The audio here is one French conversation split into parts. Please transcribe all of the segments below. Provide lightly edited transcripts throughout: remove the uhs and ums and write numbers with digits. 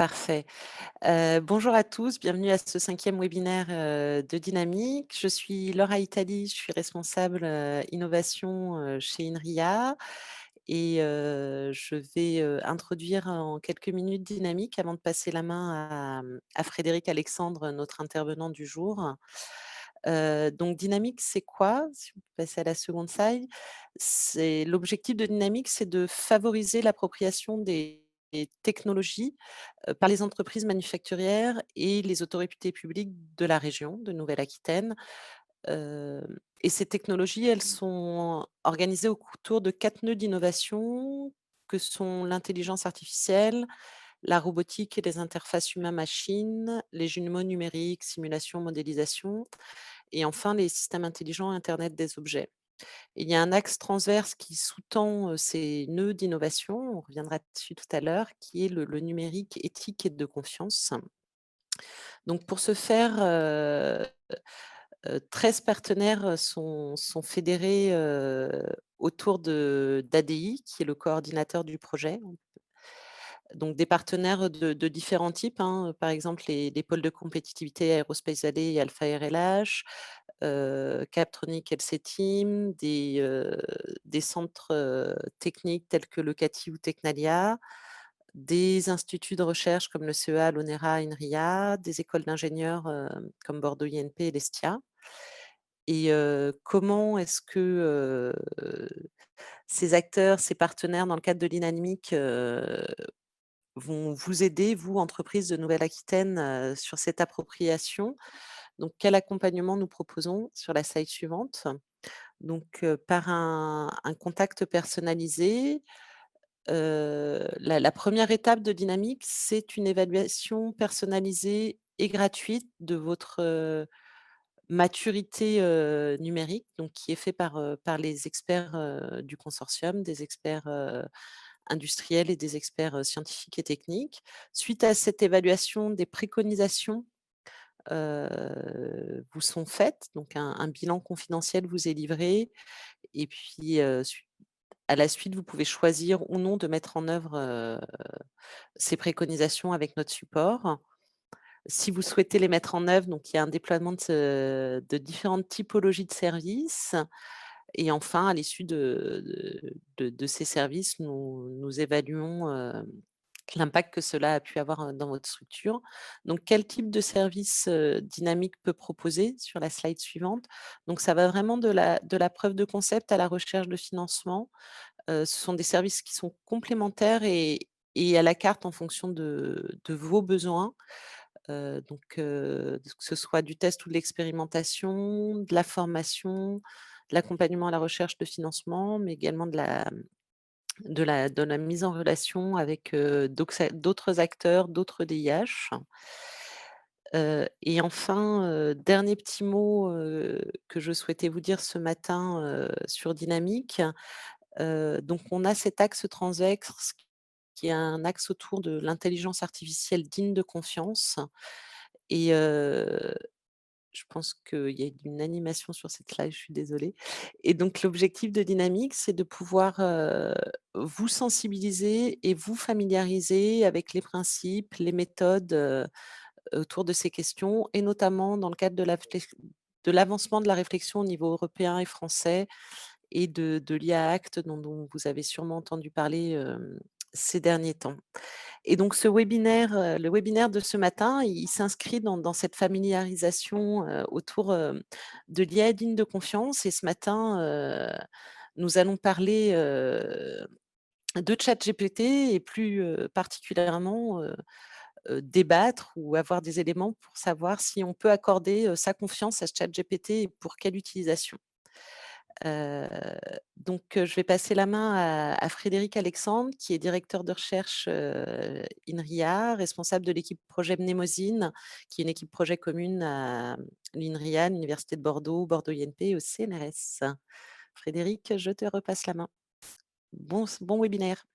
Parfait. Bonjour à tous, bienvenue à ce 5e webinaire, de Dynamique. Je suis Laura Itali, je suis responsable, innovation, chez Inria et je vais, introduire en quelques minutes Dynamique avant de passer la main à Frédéric Alexandre, notre intervenant du jour. Donc Dynamique, c'est quoi? Si vous passez à la seconde slide, c'est l'objectif de Dynamique, c'est de favoriser l'appropriation des technologies par les entreprises manufacturières et les autorités publiques de la région de Nouvelle-Aquitaine. Et ces technologies, elles sont organisées autour de 4 nœuds d'innovation que sont l'intelligence artificielle, la robotique et les interfaces humain-machine, les jumeaux numériques, simulation, modélisation et enfin les systèmes intelligents Internet des objets. Et il y a un axe transverse qui sous-tend, ces nœuds d'innovation, on reviendra dessus tout à l'heure, qui est le numérique éthique et de confiance. Donc pour ce faire, 13 partenaires, sont fédérés, autour d'ADI, qui est le coordinateur du projet. Donc des partenaires de différents types, hein, par exemple les pôles de compétitivité Aerospace Valley et Alpha RLH, Captronic LC Team, des centres, techniques tels que le CATI ou Tecnalia, des instituts de recherche comme le CEA, l'ONERA, INRIA, des écoles d'ingénieurs, comme Bordeaux INP et l'ESTIA. Et comment est-ce que, ces acteurs, ces partenaires dans le cadre de Dynamique, vont vous aider, vous, entreprise de Nouvelle-Aquitaine, sur cette appropriation? Donc quel accompagnement nous proposons sur la slide suivante? Donc par un contact personnalisé, la 1re étape de Dynamique, c'est une évaluation personnalisée et gratuite de votre, maturité, numérique, donc qui est fait par les experts, du consortium, des experts, industriels et des experts, scientifiques et techniques. Suite à cette évaluation, des préconisations, vous sont faites, donc un bilan confidentiel vous est livré et puis, à la suite, vous pouvez choisir ou non de mettre en œuvre, ces préconisations avec notre support. Si vous souhaitez les mettre en œuvre, donc il y a un déploiement de différentes typologies de services et enfin à l'issue de ces services, nous évaluons, l'impact que cela a pu avoir, dans votre structure. Donc quel type de service, Dynamique peut proposer sur la slide suivante? Donc ça va vraiment de la preuve de concept à la recherche de financement. Ce sont des services qui sont complémentaires et à la carte en fonction de vos besoins. Que ce soit du test ou de l'expérimentation, de la formation, de l'accompagnement à la recherche de financement, mais également de la mise en relation avec, d'autres acteurs, d'autres DIH. Et enfin, dernier petit mot, que je souhaitais vous dire ce matin, sur Dynamique. Donc on a cet axe transverse qui est un axe autour de l'intelligence artificielle digne de confiance et je pense qu'il y a une animation sur cette slide, je suis désolée. Et donc l'objectif de Dynamique, c'est de pouvoir, vous sensibiliser et vous familiariser avec les principes, les méthodes, autour de ces questions et notamment dans le cadre de l'avancement de la réflexion au niveau européen et français et de l'IA Act dont vous avez sûrement entendu parler, ces derniers temps. Et donc ce webinaire, le webinaire de ce matin, il s'inscrit dans cette familiarisation, autour, de l'IA digne de confiance et ce matin, nous allons parler, de ChatGPT et plus, particulièrement, débattre ou avoir des éléments pour savoir si on peut accorder, sa confiance à ChatGPT et pour quelle utilisation. Heu, je vais passer la main à Frédéric Alexandre, qui est directeur de recherche, INRIA, responsable de l'équipe projet Mnémosine, qui est une équipe projet commune à l'INRIA, l'Université de Bordeaux, Bordeaux INP et au CNRS. Frédéric, je te repasse la main. Bon webinaire.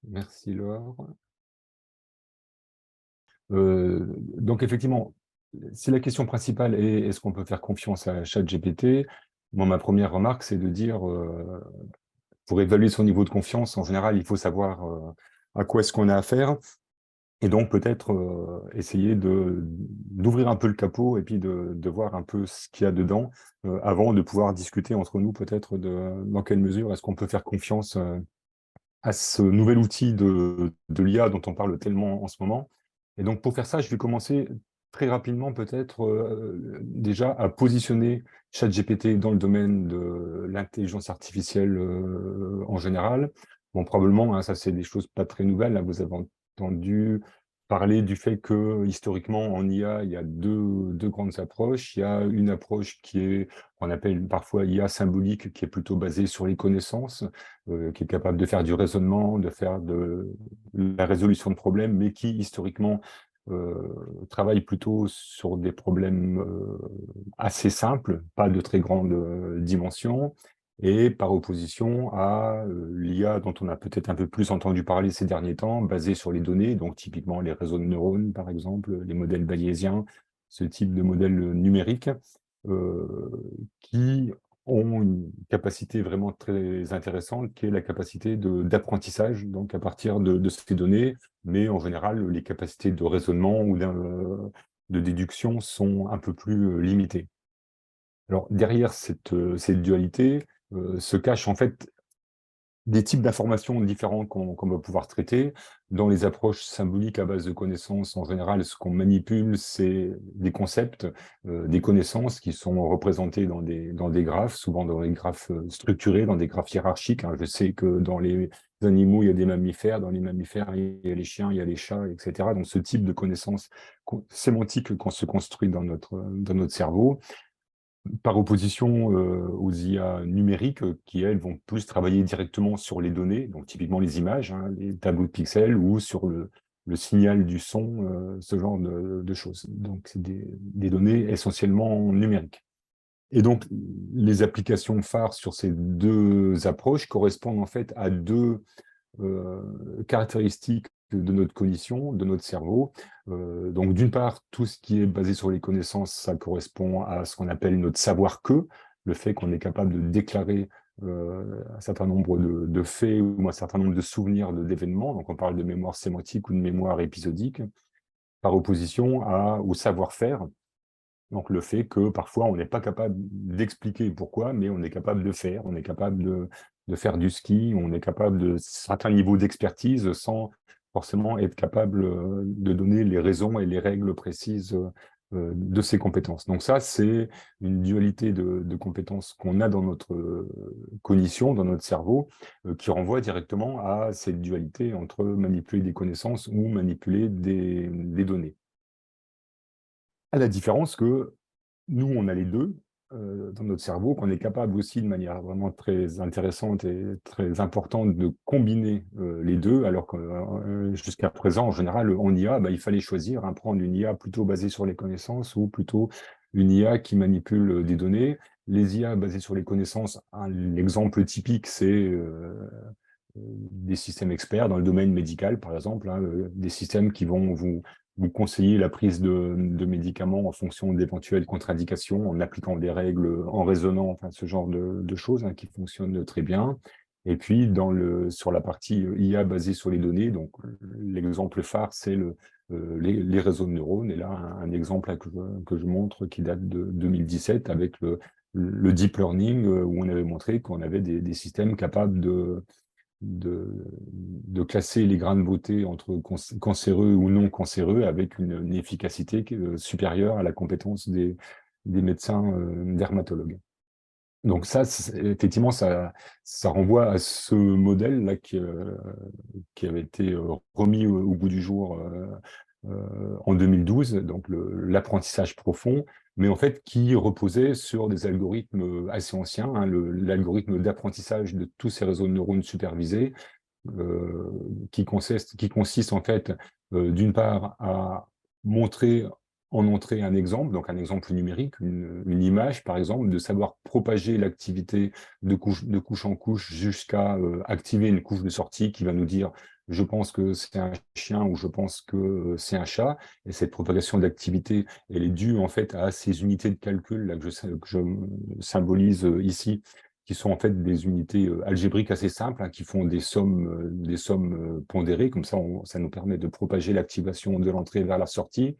Merci Laure. Donc effectivement, si la question principale est: est-ce qu'on peut faire confiance à ChatGPT? Moi, ma première remarque, c'est de dire, pour évaluer son niveau de confiance, en général, il faut savoir, à quoi est-ce qu'on a affaire. Et donc peut-être essayer d'ouvrir un peu le capot et puis de voir un peu ce qu'il y a dedans avant de pouvoir discuter entre nous peut-être dans quelle mesure est-ce qu'on peut faire confiance à ce nouvel outil de l'IA dont on parle tellement en ce moment. Et donc, pour faire ça, je vais commencer très rapidement, peut-être, déjà à positionner ChatGPT dans le domaine de l'intelligence artificielle en général. Bon, probablement, hein, ça, c'est des choses pas très nouvelles. Là, vous avez entendu parler du fait que, historiquement, en IA, il y a deux grandes approches. Il y a une approche qui est, qu'on appelle parfois IA symbolique, qui est plutôt basée sur les connaissances, qui est capable de faire du raisonnement, de faire de la résolution de problèmes, mais qui, historiquement, travaille plutôt sur des problèmes assez simples, pas de très grande dimension, et par opposition à l'IA dont on a peut-être un peu plus entendu parler ces derniers temps, basée sur les données, donc typiquement les réseaux de neurones, par exemple, les modèles bayésiens, ce type de modèles numériques, qui ont une capacité vraiment très intéressante, qui est la capacité d'apprentissage, donc à partir de ces données, mais en général, les capacités de raisonnement ou de déduction sont un peu plus limitées. Alors, derrière cette dualité se cache en fait des types d'informations différentes qu'on va pouvoir traiter. Dans les approches symboliques à base de connaissances, en général, ce qu'on manipule, c'est des concepts, des connaissances qui sont représentés dans des graphes, souvent dans des graphes structurés, dans des graphes hiérarchiques, hein. Je sais que dans les animaux, il y a des mammifères, dans les mammifères, il y a les chiens, il y a les chats, etc. Donc, ce type de connaissances sémantiques qu'on se construit dans notre cerveau, par opposition aux IA numériques qui, elles, vont plus travailler directement sur les données, donc typiquement les images, hein, les tableaux de pixels, ou sur le signal du son, ce genre de choses. Donc, c'est des données essentiellement numériques. Et donc, les applications phares sur ces deux approches correspondent en fait à deux caractéristiques de notre cognition, de notre cerveau. Donc, d'une part, tout ce qui est basé sur les connaissances, ça correspond à ce qu'on appelle notre savoir-que, le fait qu'on est capable de déclarer un certain nombre de faits ou un certain nombre de souvenirs d'événements. Donc, on parle de mémoire sémantique ou de mémoire épisodique, par opposition au savoir-faire. Donc, le fait que parfois, on n'est pas capable d'expliquer pourquoi, mais on est capable de faire. On est capable de faire du ski, on est capable de certains niveaux d'expertise sans forcément être capable de donner les raisons et les règles précises de ces compétences. Donc ça, c'est une dualité de compétences qu'on a dans notre cognition, dans notre cerveau, qui renvoie directement à cette dualité entre manipuler des connaissances ou manipuler des données. À la différence que nous, on a les 2 dans notre cerveau, qu'on est capable aussi de manière vraiment très intéressante et très importante de combiner, les 2, alors que, jusqu'à présent, en général, en IA, bah, il fallait choisir, hein, prendre une IA plutôt basée sur les connaissances ou plutôt une IA qui manipule, des données. Les IA basées sur les connaissances, l'exemple typique, c'est, des systèmes experts dans le domaine médical, par exemple, hein, des systèmes qui vont vous conseiller la prise de médicaments en fonction d'éventuelles contre-indications, en appliquant des règles, en raisonnant, enfin ce genre de choses hein, qui fonctionnent très bien. Et puis sur la partie IA basée sur les données, donc l'exemple phare, c'est les réseaux de neurones. Et là, un exemple là, que je montre qui date de 2017 avec le deep learning, où on avait montré qu'on avait des systèmes capables de classer les grains de beauté entre cancéreux ou non cancéreux avec une efficacité supérieure à la compétence des médecins dermatologues. Donc ça, effectivement, ça renvoie à ce modèle-là qui avait été remis au goût du jour en 2012, donc l'apprentissage profond, mais en fait qui reposait sur des algorithmes assez anciens, hein, l'algorithme d'apprentissage de tous ces réseaux de neurones supervisés, qui consiste en fait, d'une part, à montrer en entrée un exemple, donc un exemple numérique, une image par exemple, de savoir propager l'activité de couche en couche jusqu'à activer une couche de sortie qui va nous dire je pense que c'est un chien ou je pense que c'est un chat. Et cette propagation d'activité, elle est due en fait à ces unités de calcul là, que je symbolise ici, qui sont en fait des unités algébriques assez simples, hein, qui font des sommes pondérées. Comme ça, ça nous permet de propager l'activation de l'entrée vers la sortie.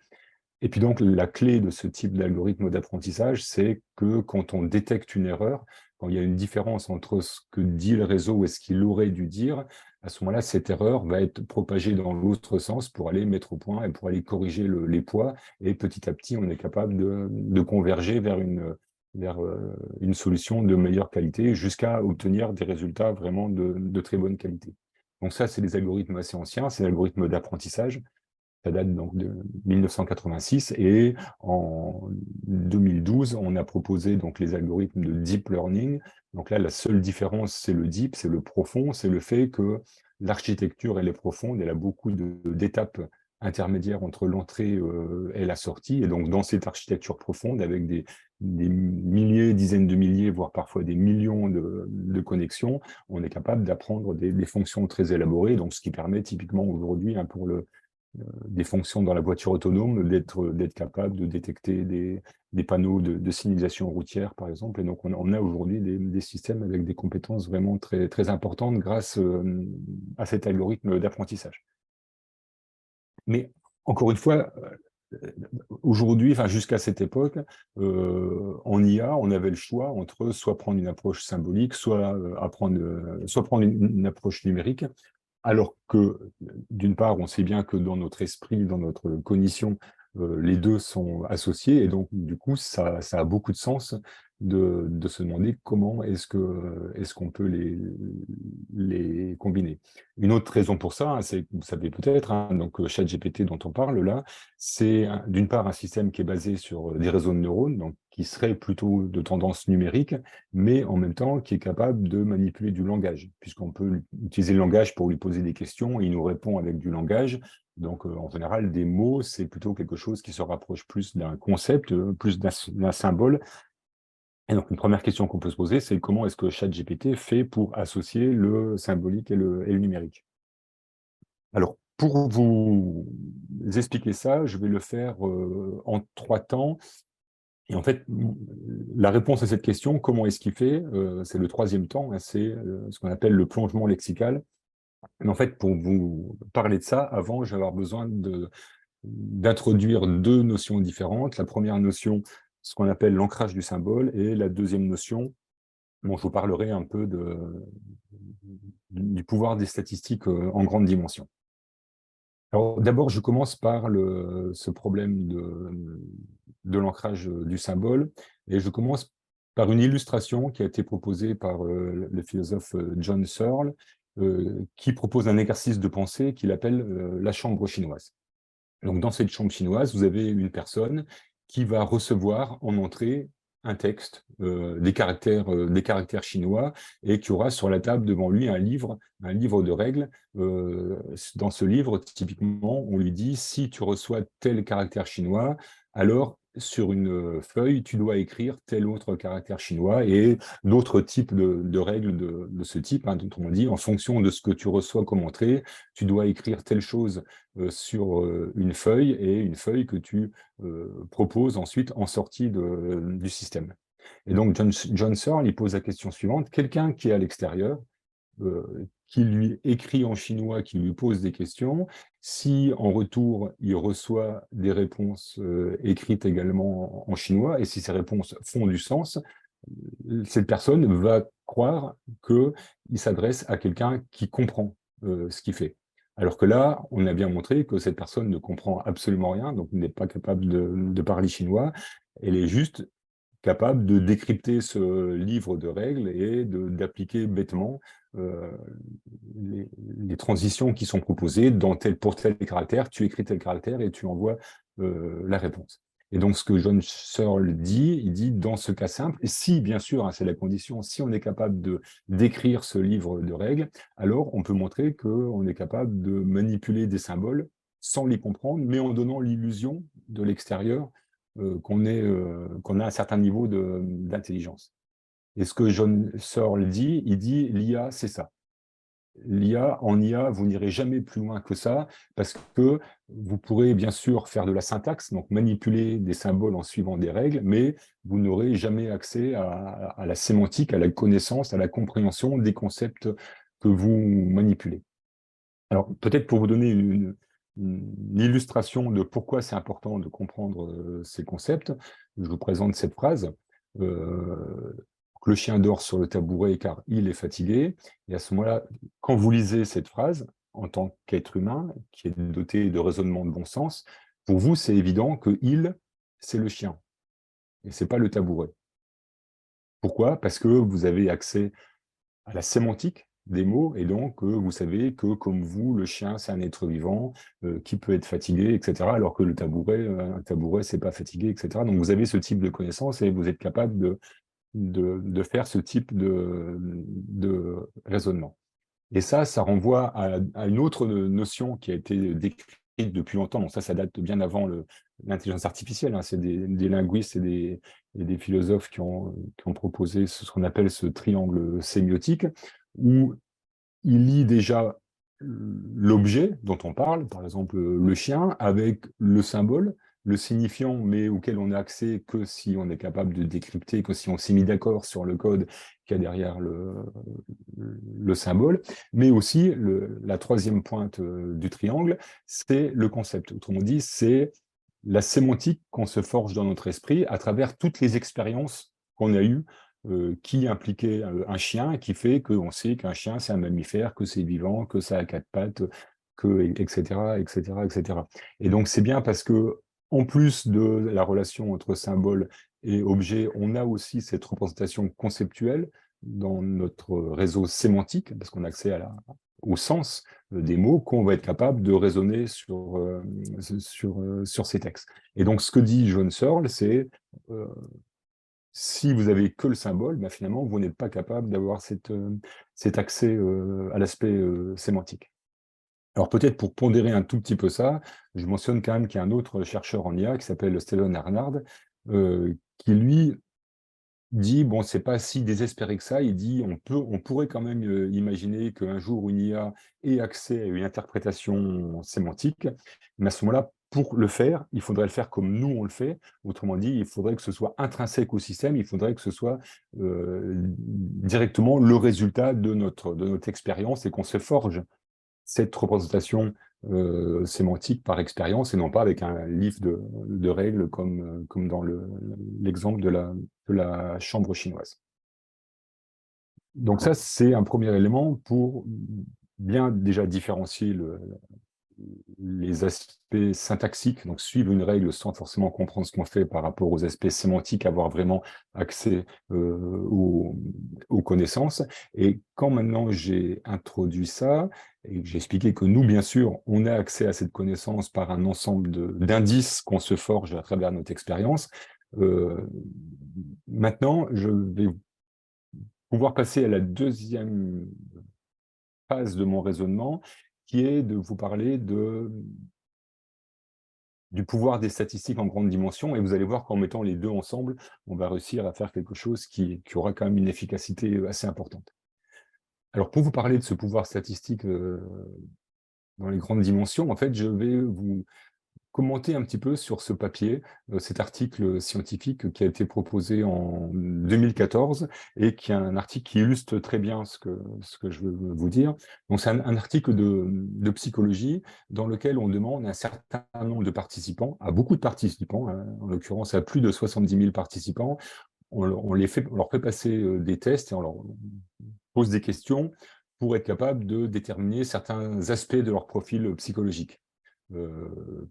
Et puis donc, la clé de ce type d'algorithme d'apprentissage, c'est que quand on détecte une erreur, quand il y a une différence entre ce que dit le réseau et ce qu'il aurait dû dire, à ce moment-là, cette erreur va être propagée dans l'autre sens pour aller mettre au point et pour aller corriger les poids. Et petit à petit, on est capable de converger vers une solution de meilleure qualité jusqu'à obtenir des résultats vraiment de très bonne qualité. Donc ça, c'est des algorithmes assez anciens, c'est l'algorithme d'apprentissage. Ça date donc de 1986 et en 2012, on a proposé donc les algorithmes de deep learning. Donc là, la seule différence, c'est le deep, c'est le profond, c'est le fait que l'architecture, elle est profonde, elle a beaucoup d'étapes intermédiaires entre l'entrée et la sortie. Et donc, dans cette architecture profonde, avec des milliers, dizaines de milliers, voire parfois des millions de connexions, on est capable d'apprendre des fonctions très élaborées. Donc, ce qui permet typiquement aujourd'hui, hein, pour des fonctions dans la voiture autonome, d'être capable de détecter des panneaux de signalisation routière, par exemple. Et donc, on a aujourd'hui des systèmes avec des compétences vraiment très, très importantes grâce à cet algorithme d'apprentissage. Mais encore une fois, aujourd'hui, enfin jusqu'à cette époque, en IA, on avait le choix entre soit prendre une approche symbolique, soit prendre une approche numérique. Alors que, d'une part, on sait bien que dans notre esprit, dans notre cognition, les deux sont associés, et donc, du coup, ça a beaucoup de sens de se demander comment est-ce qu'on peut les combiner. Une autre raison pour ça, hein, c'est, vous savez peut-être, hein, donc ChatGPT dont on parle là, c'est d'une part un système qui est basé sur des réseaux de neurones, donc qui serait plutôt de tendance numérique, mais en même temps qui est capable de manipuler du langage, puisqu'on peut utiliser le langage pour lui poser des questions, et il nous répond avec du langage. Donc, en général, des mots, c'est plutôt quelque chose qui se rapproche plus d'un concept, plus d'un symbole. Et donc, une première question qu'on peut se poser, c'est comment est-ce que ChatGPT fait pour associer le symbolique et le numérique? Alors, pour vous expliquer ça, je vais le faire en 3 temps. Et en fait, la réponse à cette question, comment est-ce qu'il fait, c'est le 3e temps, hein, c'est ce qu'on appelle le plongement lexical. Mais en fait, pour vous parler de ça, avant, je vais avoir besoin d'introduire 2 notions différentes. La première notion, ce qu'on appelle l'ancrage du symbole, et la deuxième notion, bon, je vous parlerai un peu du pouvoir des statistiques en grande dimension. Alors, d'abord, je commence par ce problème de l'ancrage du symbole, et je commence par une illustration qui a été proposée par le philosophe John Searle, qui propose un exercice de pensée qu'il appelle la chambre chinoise. Donc, dans cette chambre chinoise, vous avez une personne qui va recevoir en entrée un texte, des caractères chinois, et qui aura sur la table devant lui un livre de règles. Dans ce livre, typiquement, on lui dit, si tu reçois tel caractère chinois, alors sur une feuille, tu dois écrire tel autre caractère chinois, et d'autres types de règles de ce type, hein, autrement dit, en fonction de ce que tu reçois comme entrée, tu dois écrire telle chose sur une feuille, et une feuille que tu proposes ensuite en sortie du système. Et donc John Searle, il pose la question suivante: quelqu'un qui est à l'extérieur, qui lui écrit en chinois, qui lui pose des questions, si en retour il reçoit des réponses écrites également en chinois, et si ces réponses font du sens, cette personne va croire qu'il s'adresse à quelqu'un qui comprend ce qu'il fait. Alors que là, on a bien montré que cette personne ne comprend absolument rien, donc n'est pas capable de parler chinois. Elle est juste capable de décrypter ce livre de règles et d'appliquer bêtement euh, les transitions qui sont proposées pour tel caractère. Tu écris tel caractère et tu envoies la réponse. Et donc, ce que John Searle dit, il dit, dans ce cas simple, et si, bien sûr, hein, c'est la condition, si on est capable d'écrire ce livre de règles, alors on peut montrer qu'on est capable de manipuler des symboles sans les comprendre, mais en donnant l'illusion de l'extérieur qu'on a un certain niveau d'intelligence. Et ce que John Searle dit, il dit, l'IA, c'est ça. en IA, vous n'irez jamais plus loin que ça, parce que vous pourrez bien sûr faire de la syntaxe, donc manipuler des symboles en suivant des règles, mais vous n'aurez jamais accès à la sémantique, à la connaissance, à la compréhension des concepts que vous manipulez. Alors, peut-être pour vous donner une illustration de pourquoi c'est important de comprendre ces concepts, je vous présente cette phrase. Le chien dort sur le tabouret car il est fatigué. Et à ce moment-là, quand vous lisez cette phrase, en tant qu'être humain, qui est doté de raisonnement de bon sens, pour vous, c'est évident que il, c'est le chien, et c'est pas le tabouret. Pourquoi? Parce que vous avez accès à la sémantique des mots, et donc vous savez que, comme vous, le chien, c'est un être vivant qui peut être fatigué, etc., alors que un tabouret, c'est pas fatigué, etc. Donc vous avez ce type de connaissance et vous êtes capable de faire ce type de raisonnement. Et ça renvoie à une autre notion qui a été décrite depuis longtemps. Donc ça date bien avant l'intelligence artificielle, hein. C'est des linguistes et des philosophes qui ont proposé ce qu'on appelle ce triangle sémiotique, où il lie déjà l'objet dont on parle, par exemple le chien, avec le symbole, le signifiant, mais auquel on n'a accès que si on est capable de décrypter, que si on s'est mis d'accord sur le code qu'il y a derrière le symbole, mais aussi la troisième pointe du triangle, c'est le concept. Autrement dit, c'est la sémantique qu'on se forge dans notre esprit à travers toutes les expériences qu'on a eues qui impliquait un chien, qui fait qu'on sait qu'un chien, c'est un mammifère, que c'est vivant, que ça a quatre pattes, etc., etc., etc. Et donc, c'est bien parce que, en plus de la relation entre symbole et objet, on a aussi cette représentation conceptuelle dans notre réseau sémantique, parce qu'on a accès au sens des mots, qu'on va être capable de raisonner sur ces textes. Et donc, ce que dit John Searle, c'est si vous avez que le symbole, ben finalement, vous n'êtes pas capable d'avoir cet accès à l'aspect sémantique. Alors peut-être pour pondérer un tout petit peu ça, je mentionne quand même qu'il y a un autre chercheur en IA qui s'appelle Steven Arnard, qui lui dit, bon, c'est pas si désespéré que ça, il dit, on pourrait quand même imaginer qu'un jour une IA ait accès à une interprétation sémantique, mais à ce moment-là, pour le faire, il faudrait le faire comme nous on le fait, autrement dit, il faudrait que ce soit intrinsèque au système, il faudrait que ce soit directement le résultat de notre expérience et qu'on se forge cette représentation sémantique par expérience et non pas avec un livre de règles comme dans l'exemple de la chambre chinoise. Donc ça, c'est un premier élément pour bien déjà différencier les aspects syntaxiques, donc suivre une règle sans forcément comprendre ce qu'on fait par rapport aux aspects sémantiques, avoir vraiment accès aux connaissances. Et quand maintenant j'ai introduit ça, et que j'ai expliqué que nous, bien sûr, on a accès à cette connaissance par un ensemble d'indices qu'on se forge à travers notre expérience, maintenant, je vais pouvoir passer à la deuxième phase de mon raisonnement, qui est de vous parler du pouvoir des statistiques en grande dimension, et vous allez voir qu'en mettant les deux ensemble, on va réussir à faire quelque chose qui aura quand même une efficacité assez importante. Alors, pour vous parler de ce pouvoir statistique dans les grandes dimensions, en fait, je vais vous commenter un petit peu sur ce papier, cet article scientifique qui a été proposé en 2014 et qui est un article qui illustre très bien ce que je veux vous dire. Donc, c'est un article de psychologie dans lequel on demande à un certain nombre de participants, à beaucoup de participants, hein, en l'occurrence à plus de 70 000 participants, on leur fait passer des tests et on leur pose des questions pour être capable de déterminer certains aspects de leur profil psychologique.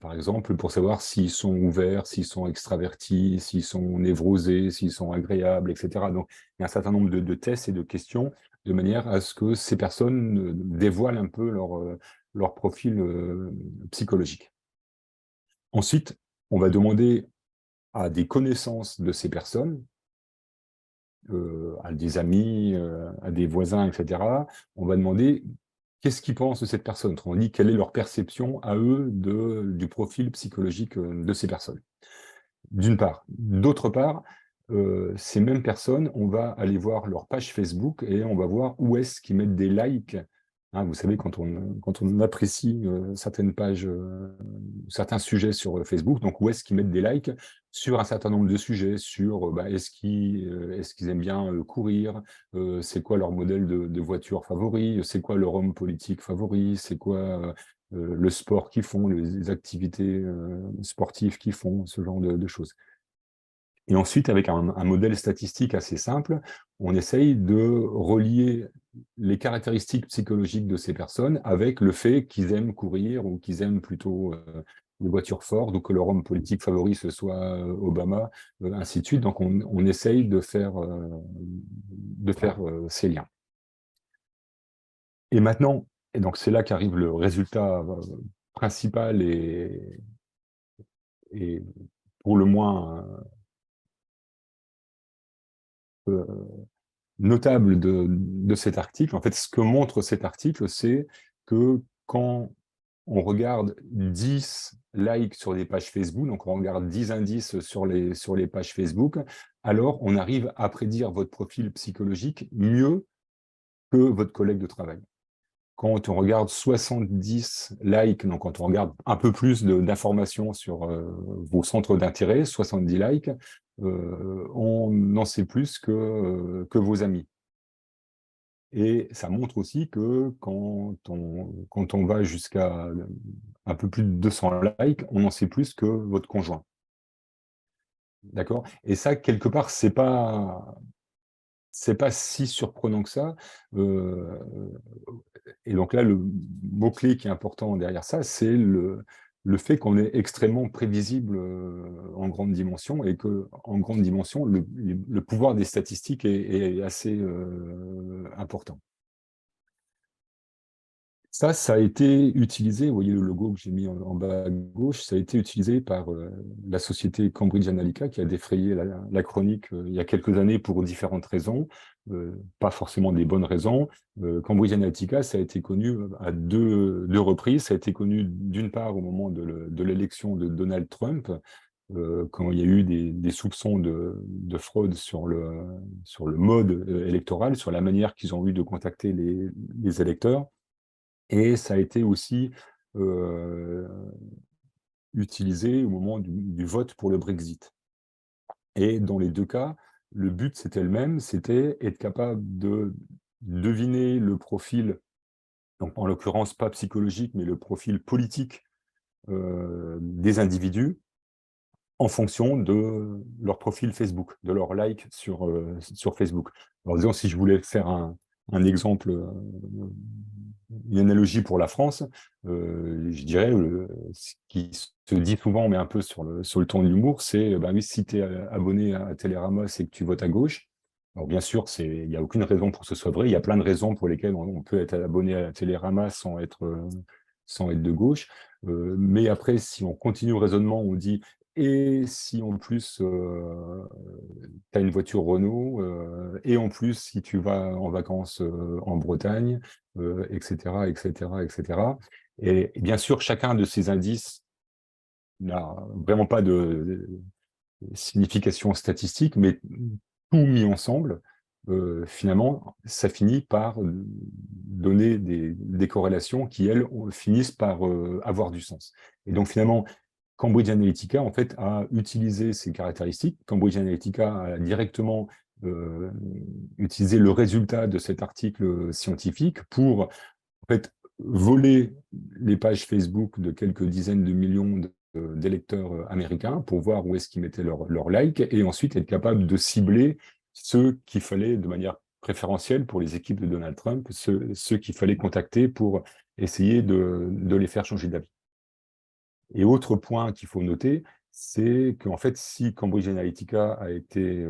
Par exemple, pour savoir s'ils sont ouverts, s'ils sont extravertis, s'ils sont névrosés, s'ils sont agréables, etc. Donc, il y a un certain nombre de tests et de questions de manière à ce que ces personnes dévoilent un peu leur profil psychologique. Ensuite, on va demander à des connaissances de ces personnes, à des amis, à des voisins, etc. On va demander qu'est-ce qu'ils pensent de cette personne, autrement dit, quelle est leur perception à eux du profil psychologique de ces personnes, d'une part. D'autre part, ces mêmes personnes, on va aller voir leur page Facebook et on va voir où est-ce qu'ils mettent des likes Hein, vous savez, quand on apprécie certaines pages, certains sujets sur Facebook, donc où est-ce qu'ils mettent des likes sur un certain nombre de sujets, sur est-ce qu'ils aiment bien courir, c'est quoi leur modèle de voiture favori, c'est quoi leur homme politique favori, c'est quoi le sport qu'ils font, les activités sportives qu'ils font, ce genre de choses. Et ensuite, avec un modèle statistique assez simple, on essaye de relier les caractéristiques psychologiques de ces personnes avec le fait qu'ils aiment courir ou qu'ils aiment plutôt les voitures Ford ou que leur homme politique favori ce soit Obama, ainsi de suite. Donc on essaye de faire ces liens. Et maintenant, et donc c'est là qu'arrive le résultat principal et pour le moins euh, notable de cet article. En fait, ce que montre cet article, c'est que quand on regarde 10 likes sur des pages Facebook, donc on regarde 10 indices sur les pages Facebook, alors on arrive à prédire votre profil psychologique mieux que votre collègue de travail. Quand on regarde 70 likes, donc quand on regarde un peu plus d'informations sur vos centres d'intérêt, 70 likes, on en sait plus que vos amis. Et ça montre aussi que quand on va jusqu'à un peu plus de 200 likes, on en sait plus que votre conjoint. D'accord? Et ça, quelque part, c'est pas si surprenant que ça. Euh, et donc là, le mot-clé qui est important derrière ça, c'est le fait qu'on est extrêmement prévisible en grande dimension et que en grande dimension, le pouvoir des statistiques est assez important. Ça a été utilisé, vous voyez le logo que j'ai mis en bas à gauche, ça a été utilisé par la société Cambridge Analytica qui a défrayé la chronique il y a quelques années pour différentes raisons, pas forcément des bonnes raisons. Cambridge Analytica, ça a été connu à deux reprises. Ça a été connu d'une part au moment de l'élection de Donald Trump, quand il y a eu des soupçons de fraude sur le mode électoral, sur la manière qu'ils ont eu de contacter les électeurs. Et ça a été aussi utilisé au moment du vote pour le Brexit. Et dans les deux cas, le but, c'était le même, c'était être capable de deviner le profil, donc en l'occurrence pas psychologique, mais le profil politique des individus en fonction de leur profil Facebook, de leur like sur Facebook. Alors disons, si je voulais faire un exemple, une analogie pour la France, je dirais, ce qui se dit souvent, mais un peu sur le ton de l'humour, c'est, ben oui, si tu es abonné à Télérama, c'est que tu votes à gauche. Alors bien sûr, il n'y a aucune raison pour que ce soit vrai. Il y a plein de raisons pour lesquelles on peut être abonné à Télérama sans être de gauche. Mais après, si on continue le raisonnement, on dit et si en plus tu as une voiture Renault, et en plus si tu vas en vacances en Bretagne, etc., etc., etc. Et bien sûr, chacun de ces indices n'a vraiment pas de signification statistique, mais tout mis ensemble, finalement, ça finit par donner des corrélations qui, elles, finissent par avoir du sens. Et donc, finalement, Cambridge Analytica, en fait, a utilisé ces caractéristiques. Cambridge Analytica a directement utilisé le résultat de cet article scientifique pour, en fait, voler les pages Facebook de quelques dizaines de millions d'électeurs américains pour voir où est-ce qu'ils mettaient leur like et ensuite être capable de cibler ceux qu'il fallait de manière préférentielle pour les équipes de Donald Trump, ceux qu'il fallait contacter pour essayer de les faire changer d'avis. Et autre point qu'il faut noter, c'est qu'en fait, si Cambridge Analytica a été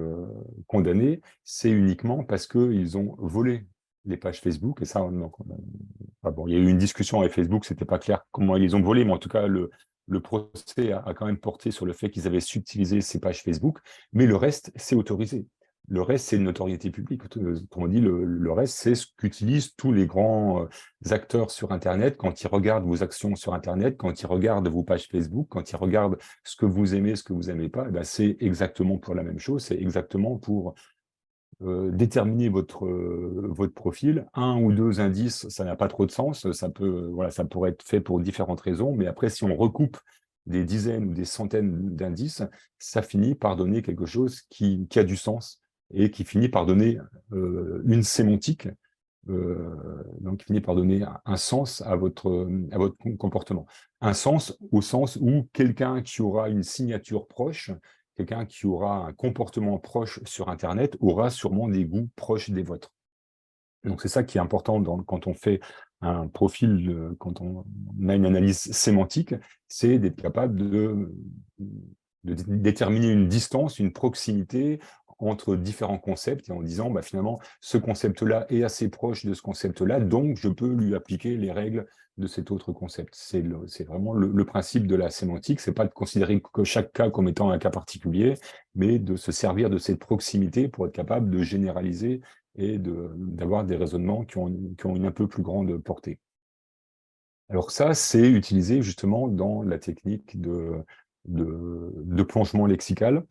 condamné, c'est uniquement parce qu'ils ont volé les pages Facebook. Et ça, bon, il y a eu une discussion avec Facebook, c'était pas clair comment ils les ont volé, mais en tout cas, le procès a quand même porté sur le fait qu'ils avaient subtilisé ces pages Facebook, mais le reste, c'est autorisé. Le reste, c'est une notoriété publique. Autrement dit, le reste, c'est ce qu'utilisent tous les grands acteurs sur Internet quand ils regardent vos actions sur Internet, quand ils regardent vos pages Facebook, quand ils regardent ce que vous aimez, ce que vous n'aimez pas. Eh ben, c'est exactement pour la même chose. C'est exactement pour déterminer votre profil. Un ou deux indices, ça n'a pas trop de sens. Voilà, ça pourrait être fait pour différentes raisons. Mais après, si on recoupe des dizaines ou des centaines d'indices, ça finit par donner quelque chose qui a du sens et qui finit par donner une sémantique, donc qui finit par donner un sens à votre comportement. Un sens au sens où quelqu'un qui aura une signature proche, quelqu'un qui aura un comportement proche sur Internet aura sûrement des goûts proches des vôtres. Donc c'est ça qui est important quand on fait un profil, quand on a une analyse sémantique, c'est d'être capable de déterminer une distance, une proximité entre différents concepts et en disant bah, finalement ce concept-là est assez proche de ce concept-là, donc je peux lui appliquer les règles de cet autre concept. C'est vraiment le principe de la sémantique, c'est pas de considérer que chaque cas comme étant un cas particulier, mais de se servir de cette proximité pour être capable de généraliser et d'avoir des raisonnements qui ont une un peu plus grande portée. Alors ça, c'est utilisé justement dans la technique de plongement lexical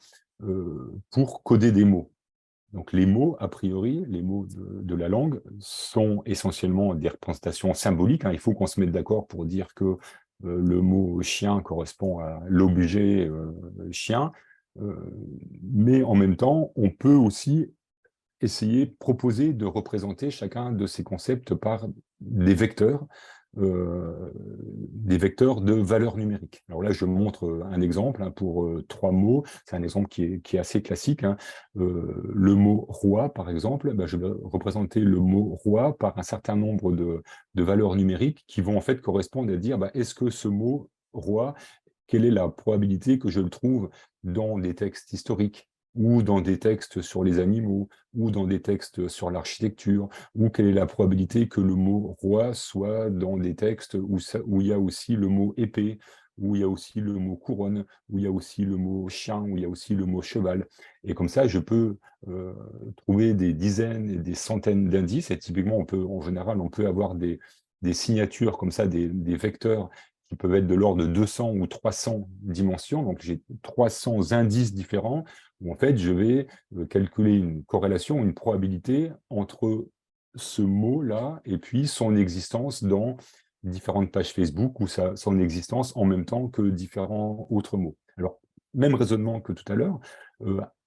pour coder des mots. Donc les mots, a priori, les mots de la langue sont essentiellement des représentations symboliques, hein. Il faut qu'on se mette d'accord pour dire que le mot chien correspond à l'objet chien, euh, mais en même temps, on peut aussi proposer de représenter chacun de ces concepts par des vecteurs de valeurs numériques. Alors là, je montre un exemple hein, pour trois mots. C'est un exemple qui est assez classique, hein. Le mot roi, par exemple, ben, je vais représenter le mot roi par un certain nombre de valeurs numériques qui vont en fait correspondre à dire ben, est-ce que ce mot roi, quelle est la probabilité que je le trouve dans des textes historiques ou dans des textes sur les animaux, ou dans des textes sur l'architecture, ou quelle est la probabilité que le mot roi soit dans des textes où il y a aussi le mot épée, où il y a aussi le mot couronne, où il y a aussi le mot chien, où il y a aussi le mot cheval. Et comme ça, je peux trouver des dizaines et des centaines d'indices, et typiquement, en général, on peut avoir des signatures comme ça, des vecteurs qui peuvent être de l'ordre de 200 ou 300 dimensions, donc j'ai 300 indices différents, où en fait, je vais calculer une corrélation, une probabilité entre ce mot-là et puis son existence dans différentes pages Facebook ou son existence en même temps que différents autres mots. Alors, même raisonnement que tout à l'heure,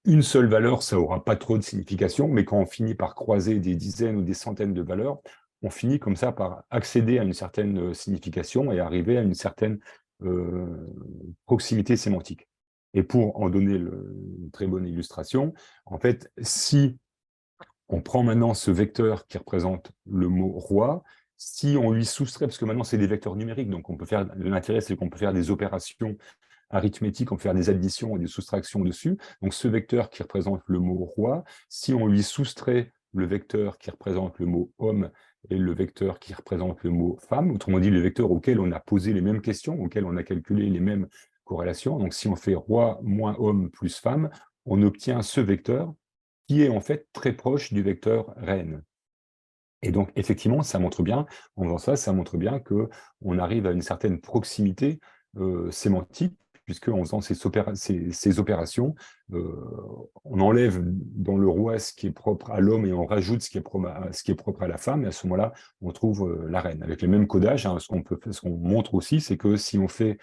une seule valeur, ça n'aura pas trop de signification, mais quand on finit par croiser des dizaines ou des centaines de valeurs, on finit comme ça par accéder à une certaine signification et arriver à une certaine proximité sémantique. Et pour en donner une très bonne illustration, en fait, si on prend maintenant ce vecteur qui représente le mot roi, si on lui soustrait, parce que maintenant c'est des vecteurs numériques, donc on peut faire, l'intérêt c'est qu'on peut faire des opérations arithmétiques, on peut faire des additions et des soustractions dessus. Donc ce vecteur qui représente le mot roi, si on lui soustrait le vecteur qui représente le mot homme et le vecteur qui représente le mot femme, autrement dit le vecteur auquel on a posé les mêmes questions, auquel on a calculé les mêmes corrélations. Donc si on fait roi moins homme plus femme, on obtient ce vecteur qui est en fait très proche du vecteur reine. Et donc, effectivement, ça montre bien, en faisant ça, ça montre bien qu'on arrive à une certaine proximité sémantique, puisque en faisant ces opérations, on enlève dans le roi ce qui est propre à l'homme et on rajoute ce qui est propre à la femme, et à ce moment-là, on trouve la reine. Avec le même codage, hein, ce qu'on montre aussi, c'est que si on fait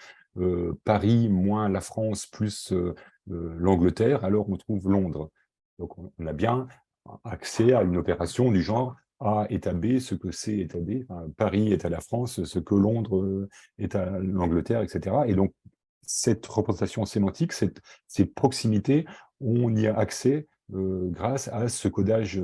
Paris moins la France plus l'Angleterre, alors on trouve Londres. Donc, on a bien accès à une opération du genre A est à B, ce que C est à D, enfin, Paris est à la France, ce que Londres est à l'Angleterre, etc. Et donc, cette représentation sémantique, ces proximités, on y a accès grâce à ce codage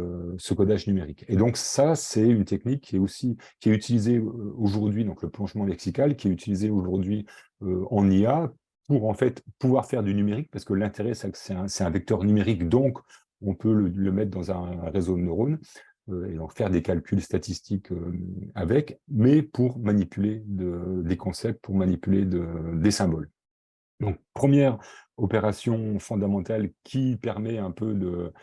numérique. Et donc ça, c'est une technique qui est utilisée aujourd'hui, donc le plongement lexical, qui est utilisé aujourd'hui en IA pour en fait pouvoir faire du numérique, parce que l'intérêt, c'est que c'est un vecteur numérique, donc on peut le mettre dans un réseau de neurones et donc faire des calculs statistiques avec, mais pour manipuler des concepts, pour manipuler des symboles. Donc, première opération fondamentale qui permet un peu de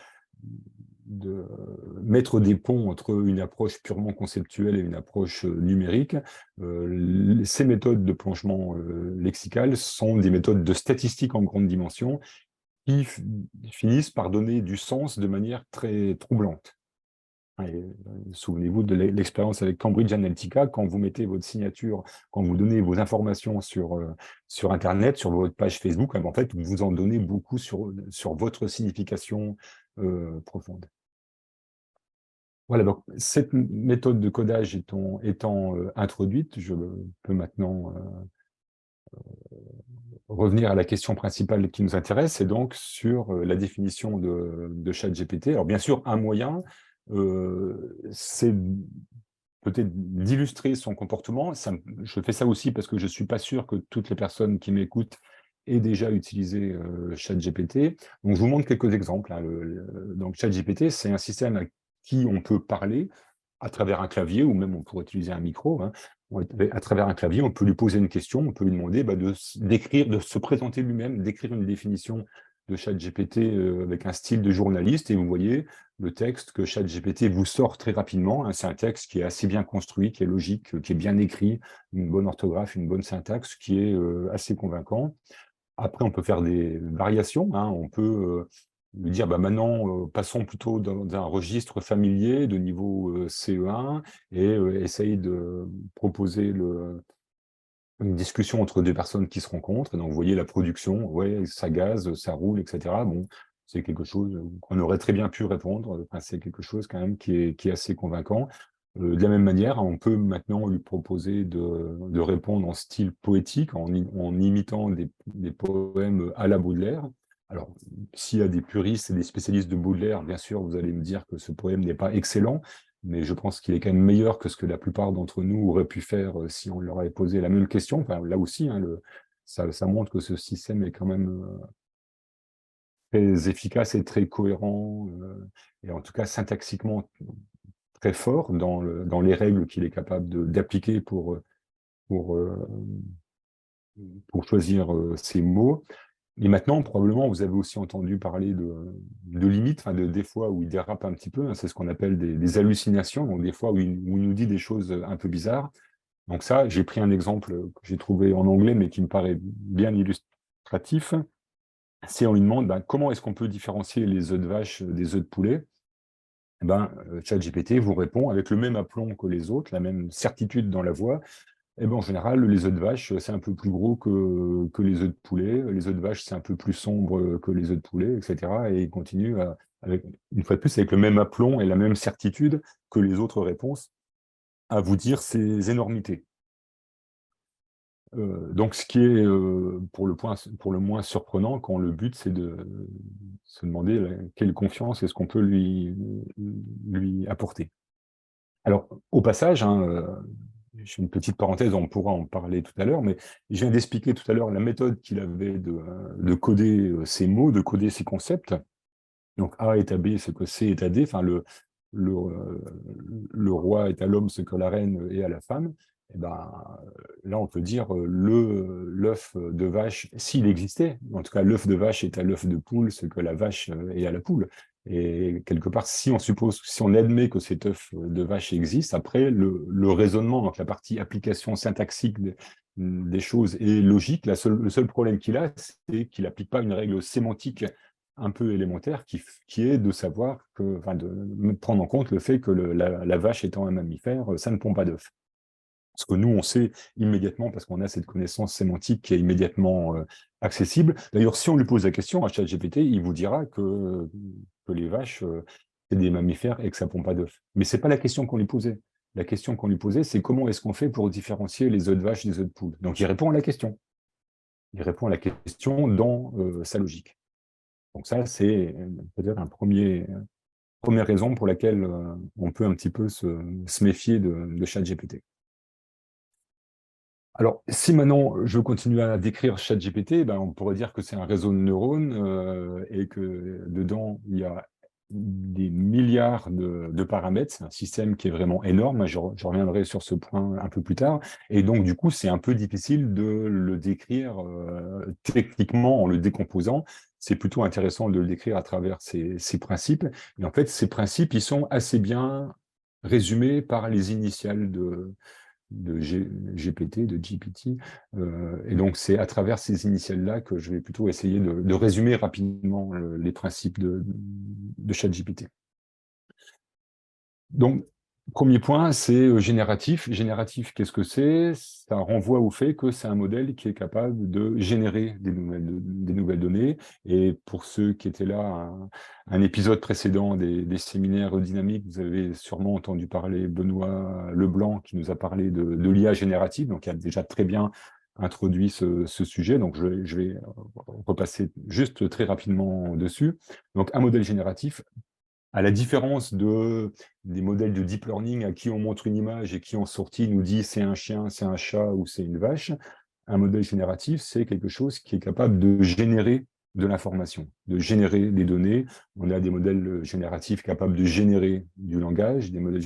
mettre des ponts entre une approche purement conceptuelle et une approche numérique. Ces méthodes de plongement lexical sont des méthodes de statistique en grande dimension qui finissent par donner du sens de manière très troublante. Et, souvenez-vous de l'expérience avec Cambridge Analytica, quand vous mettez votre signature, quand vous donnez vos informations sur Internet, sur votre page Facebook, en fait, vous en donnez beaucoup sur votre signification profonde. Voilà, donc cette méthode de codage étant introduite, je peux maintenant revenir à la question principale qui nous intéresse, c'est donc sur la définition de ChatGPT. Alors bien sûr, un moyen, c'est peut-être d'illustrer son comportement. Je fais ça aussi parce que je ne suis pas sûr que toutes les personnes qui m'écoutent aient déjà utilisé ChatGPT. Donc je vous montre quelques exemples, hein. Donc ChatGPT, c'est un système à qui on peut parler à travers un clavier, ou même on pourrait utiliser un micro, hein. À travers un clavier, on peut lui poser une question, on peut lui demander d'écrire, de se présenter lui-même, d'écrire une définition de ChatGPT avec un style de journaliste, et vous voyez le texte que ChatGPT vous sort très rapidement, hein. C'est un texte qui est assez bien construit, qui est logique, qui est bien écrit, une bonne orthographe, une bonne syntaxe, qui est assez convaincant. Après, on peut faire des variations, hein. On peut lui dire, maintenant, passons plutôt dans un registre familier de niveau CE1, et essayer de proposer une discussion entre deux personnes qui se rencontrent. Et donc, vous voyez la production, ouais, ça gaze, ça roule, etc. Bon, c'est quelque chose qu'on aurait très bien pu répondre. Enfin, c'est quelque chose quand même qui est assez convaincant. De la même manière, on peut maintenant lui proposer de répondre en style poétique, en imitant des poèmes à la Baudelaire. Alors, s'il y a des puristes et des spécialistes de Baudelaire, bien sûr, vous allez me dire que ce poème n'est pas excellent, mais je pense qu'il est quand même meilleur que ce que la plupart d'entre nous auraient pu faire si on leur avait posé la même question. Enfin, là aussi, hein, ça montre que ce système est quand même très efficace et très cohérent, et en tout cas syntaxiquement très fort dans les règles qu'il est capable d'appliquer pour, euh, pour choisir ses mots. Et maintenant, probablement, vous avez aussi entendu parler de limites, enfin des fois où il dérape un petit peu, hein. C'est ce qu'on appelle des hallucinations, donc des fois où il nous dit des choses un peu bizarres. Donc ça, j'ai pris un exemple que j'ai trouvé en anglais, mais qui me paraît bien illustratif. C'est on lui demande comment est-ce qu'on peut différencier les œufs de vache des œufs de poulet. ChatGPT vous répond avec le même aplomb que les autres, la même certitude dans la voix. En général, les œufs de vache, c'est un peu plus gros que les œufs de poulet. Les œufs de vache, c'est un peu plus sombre que les œufs de poulet, etc. Et il continue, une fois de plus, avec le même aplomb et la même certitude que les autres réponses, à vous dire ces énormités. Donc ce qui est, pour le moins surprenant, quand le but, c'est de se demander quelle confiance est-ce qu'on peut lui apporter. Alors, au passage, hein, je fais une petite parenthèse, on pourra en parler tout à l'heure, mais je viens d'expliquer tout à l'heure la méthode qu'il avait de coder ses mots, de coder ses concepts. Donc A est à B ce que C est à D, enfin le, euh, le roi est à l'homme ce que la reine est à la femme. Et là, on peut dire l'œuf de vache, s'il existait, en tout cas l'œuf de vache est à l'œuf de poule ce que la vache est à la poule. Et quelque part, si on admet que cet œuf de vache existe, après le raisonnement, donc la partie application syntaxique des choses est logique. Le seul problème qu'il a, c'est qu'il n'applique pas une règle sémantique un peu élémentaire qui est de savoir de prendre en compte le fait que la vache étant un mammifère, ça ne pond pas d'œufs. Ce que nous, on sait immédiatement parce qu'on a cette connaissance sémantique qui est immédiatement accessible. D'ailleurs, si on lui pose la question à ChatGPT, il vous dira que les vaches, c'est des mammifères et que ça ne pond pas d'œufs. Mais ce n'est pas la question qu'on lui posait. La question qu'on lui posait, c'est comment est-ce qu'on fait pour différencier les œufs de vache des œufs de poule. Donc, il répond à la question. Il répond à la question dans sa logique. Donc ça, c'est peut-être première raison pour laquelle on peut un petit peu se méfier de ChatGPT. Alors, si maintenant je continue à décrire ChatGPT, on pourrait dire que c'est un réseau de neurones et que dedans, il y a des milliards de paramètres. C'est un système qui est vraiment énorme. Je reviendrai sur ce point un peu plus tard. Et donc, du coup, c'est un peu difficile de le décrire techniquement en le décomposant. C'est plutôt intéressant de le décrire à travers ces principes. Et en fait, ces principes, ils sont assez bien résumés par les initiales GPT, de GPT. Et donc, c'est à travers ces initiales-là que je vais plutôt essayer de résumer rapidement les principes de ChatGPT. Donc, premier point, c'est génératif. Génératif, qu'est-ce que c'est? Ça renvoie au fait que c'est un modèle qui est capable de générer des nouvelles données. Et pour ceux qui étaient là, un épisode précédent des séminaires dynamiques, vous avez sûrement entendu parler Benoît Leblanc qui nous a parlé de l'IA générative, donc il a déjà très bien introduit ce sujet. Donc, je vais repasser juste très rapidement dessus. Donc, un modèle génératif, à la différence des modèles de deep learning à qui on montre une image et qui en sortie nous dit c'est un chien, c'est un chat ou c'est une vache, un modèle génératif, c'est quelque chose qui est capable de générer de l'information, de générer des données. On a des modèles génératifs capables de générer du langage, des modèles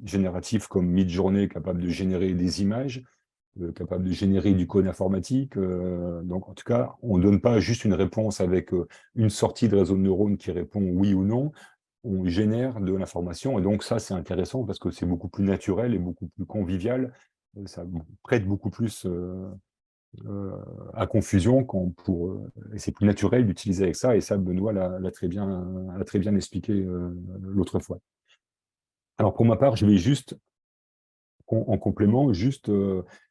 génératifs comme Midjourney capables de générer des images, capables de générer du code informatique. Donc, en tout cas, on ne donne pas juste une réponse avec une sortie de réseau de neurones qui répond oui ou non. On génère de l'information. Et donc, ça, c'est intéressant parce que c'est beaucoup plus naturel et beaucoup plus convivial. Ça prête beaucoup plus à confusion et c'est plus naturel d'utiliser avec ça. Et ça, Benoît l'a très bien expliqué l'autre fois. Alors, pour ma part, je vais juste, en complément, juste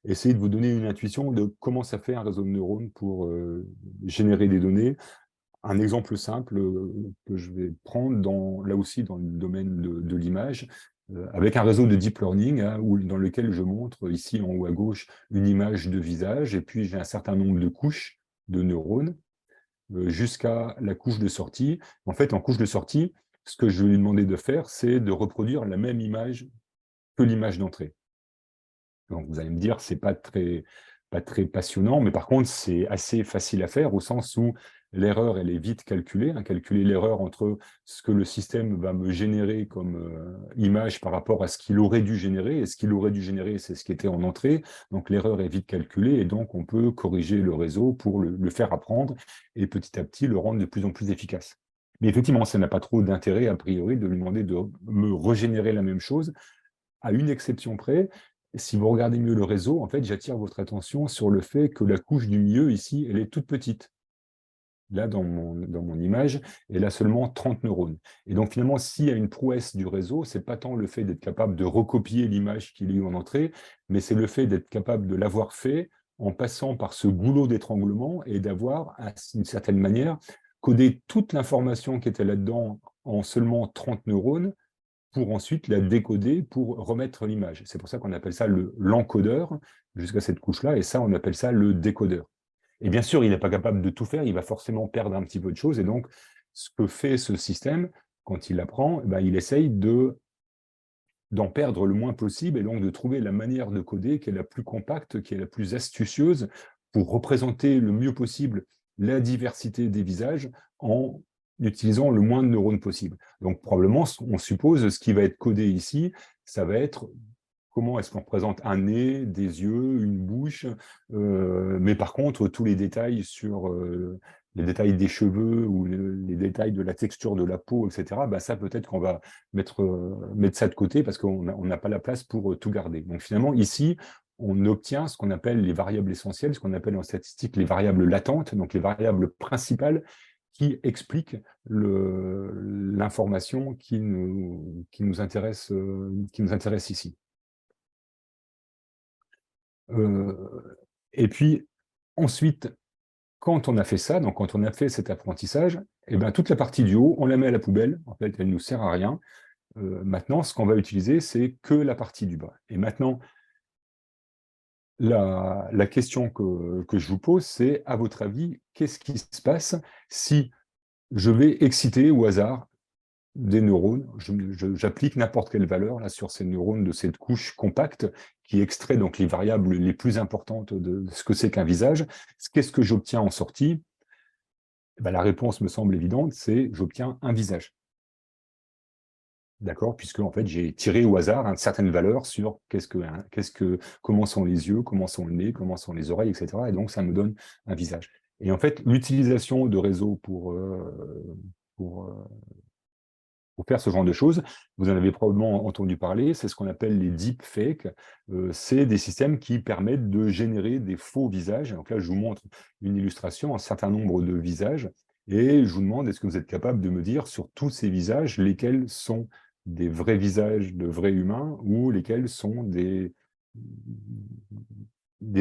essayer de vous donner une intuition de comment ça fait un réseau de neurones pour générer des données. Un exemple simple que je vais prendre là aussi dans le domaine de l'image, avec un réseau de deep learning, hein, dans lequel je montre ici en haut à gauche une image de visage, et puis j'ai un certain nombre de couches de neurones jusqu'à la couche de sortie. En fait, en couche de sortie, ce que je vais lui demander de faire, c'est de reproduire la même image que l'image d'entrée. Donc vous allez me dire, c'est pas très passionnant, mais par contre, c'est assez facile à faire au sens où l'erreur, elle est vite calculée, hein, calculer l'erreur entre ce que le système va me générer comme image par rapport à ce qu'il aurait dû générer, et ce qu'il aurait dû générer, c'est ce qui était en entrée. Donc l'erreur est vite calculée, et donc on peut corriger le réseau pour le faire apprendre, et petit à petit le rendre de plus en plus efficace. Mais effectivement, ça n'a pas trop d'intérêt, a priori, de lui demander de me régénérer la même chose, à une exception près. Si vous regardez mieux le réseau, en fait, j'attire votre attention sur le fait que la couche du milieu, ici, elle est toute petite. Là, dans mon image, elle a seulement 30 neurones. Et donc, finalement, s'il y a une prouesse du réseau, c'est pas tant le fait d'être capable de recopier l'image qu'il y a eu en entrée, mais c'est le fait d'être capable de l'avoir fait en passant par ce goulot d'étranglement et d'avoir, d'une certaine manière, codé toute l'information qui était là-dedans en seulement 30 neurones, pour ensuite la décoder pour remettre l'image. C'est pour ça qu'on appelle ça l'encodeur, jusqu'à cette couche-là, et ça, on appelle ça le décodeur. Et bien sûr, il n'est pas capable de tout faire, il va forcément perdre un petit peu de choses, et donc, ce que fait ce système, quand il apprend, il essaye d'en perdre le moins possible, et donc de trouver la manière de coder qui est la plus compacte, qui est la plus astucieuse, pour représenter le mieux possible la diversité des visages en utilisant le moins de neurones possible. Donc probablement, on suppose, ce qui va être codé ici, ça va être comment est-ce qu'on représente un nez, des yeux, une bouche, mais par contre, tous les détails sur les détails des cheveux ou les détails de la texture de la peau, etc., ça peut-être qu'on va mettre ça de côté parce qu'on n'a pas la place pour tout garder. Donc finalement, ici, on obtient ce qu'on appelle les variables essentielles, ce qu'on appelle en statistique les variables latentes, donc les variables principales qui expliquent l'information qui nous intéresse ici. Et puis, ensuite, quand on a fait ça, donc quand on a fait cet apprentissage, toute la partie du haut, on la met à la poubelle. En fait, elle ne nous sert à rien. Maintenant, ce qu'on va utiliser, c'est que la partie du bas. Et maintenant, la question que je vous pose, c'est, à votre avis, qu'est-ce qui se passe si je vais exciter au hasard des neurones, j'applique n'importe quelle valeur là, sur ces neurones de cette couche compacte qui extrait donc les variables les plus importantes de ce que c'est qu'un visage. Qu'est-ce que j'obtiens en sortie? La réponse me semble évidente, c'est j'obtiens un visage. D'accord? Puisque en fait, j'ai tiré au hasard une certaine valeur sur comment sont les yeux, comment sont le nez, comment sont les oreilles, etc. Et donc, ça me donne un visage. Et en fait, l'utilisation de réseaux pour pour faire ce genre de choses. Vous en avez probablement entendu parler, c'est ce qu'on appelle les deepfakes. C'est des systèmes qui permettent de générer des faux visages. Donc là, je vous montre une illustration, un certain nombre de visages, et je vous demande, est-ce que vous êtes capable de me dire sur tous ces visages, lesquels sont des vrais visages de vrais humains ou lesquels sont des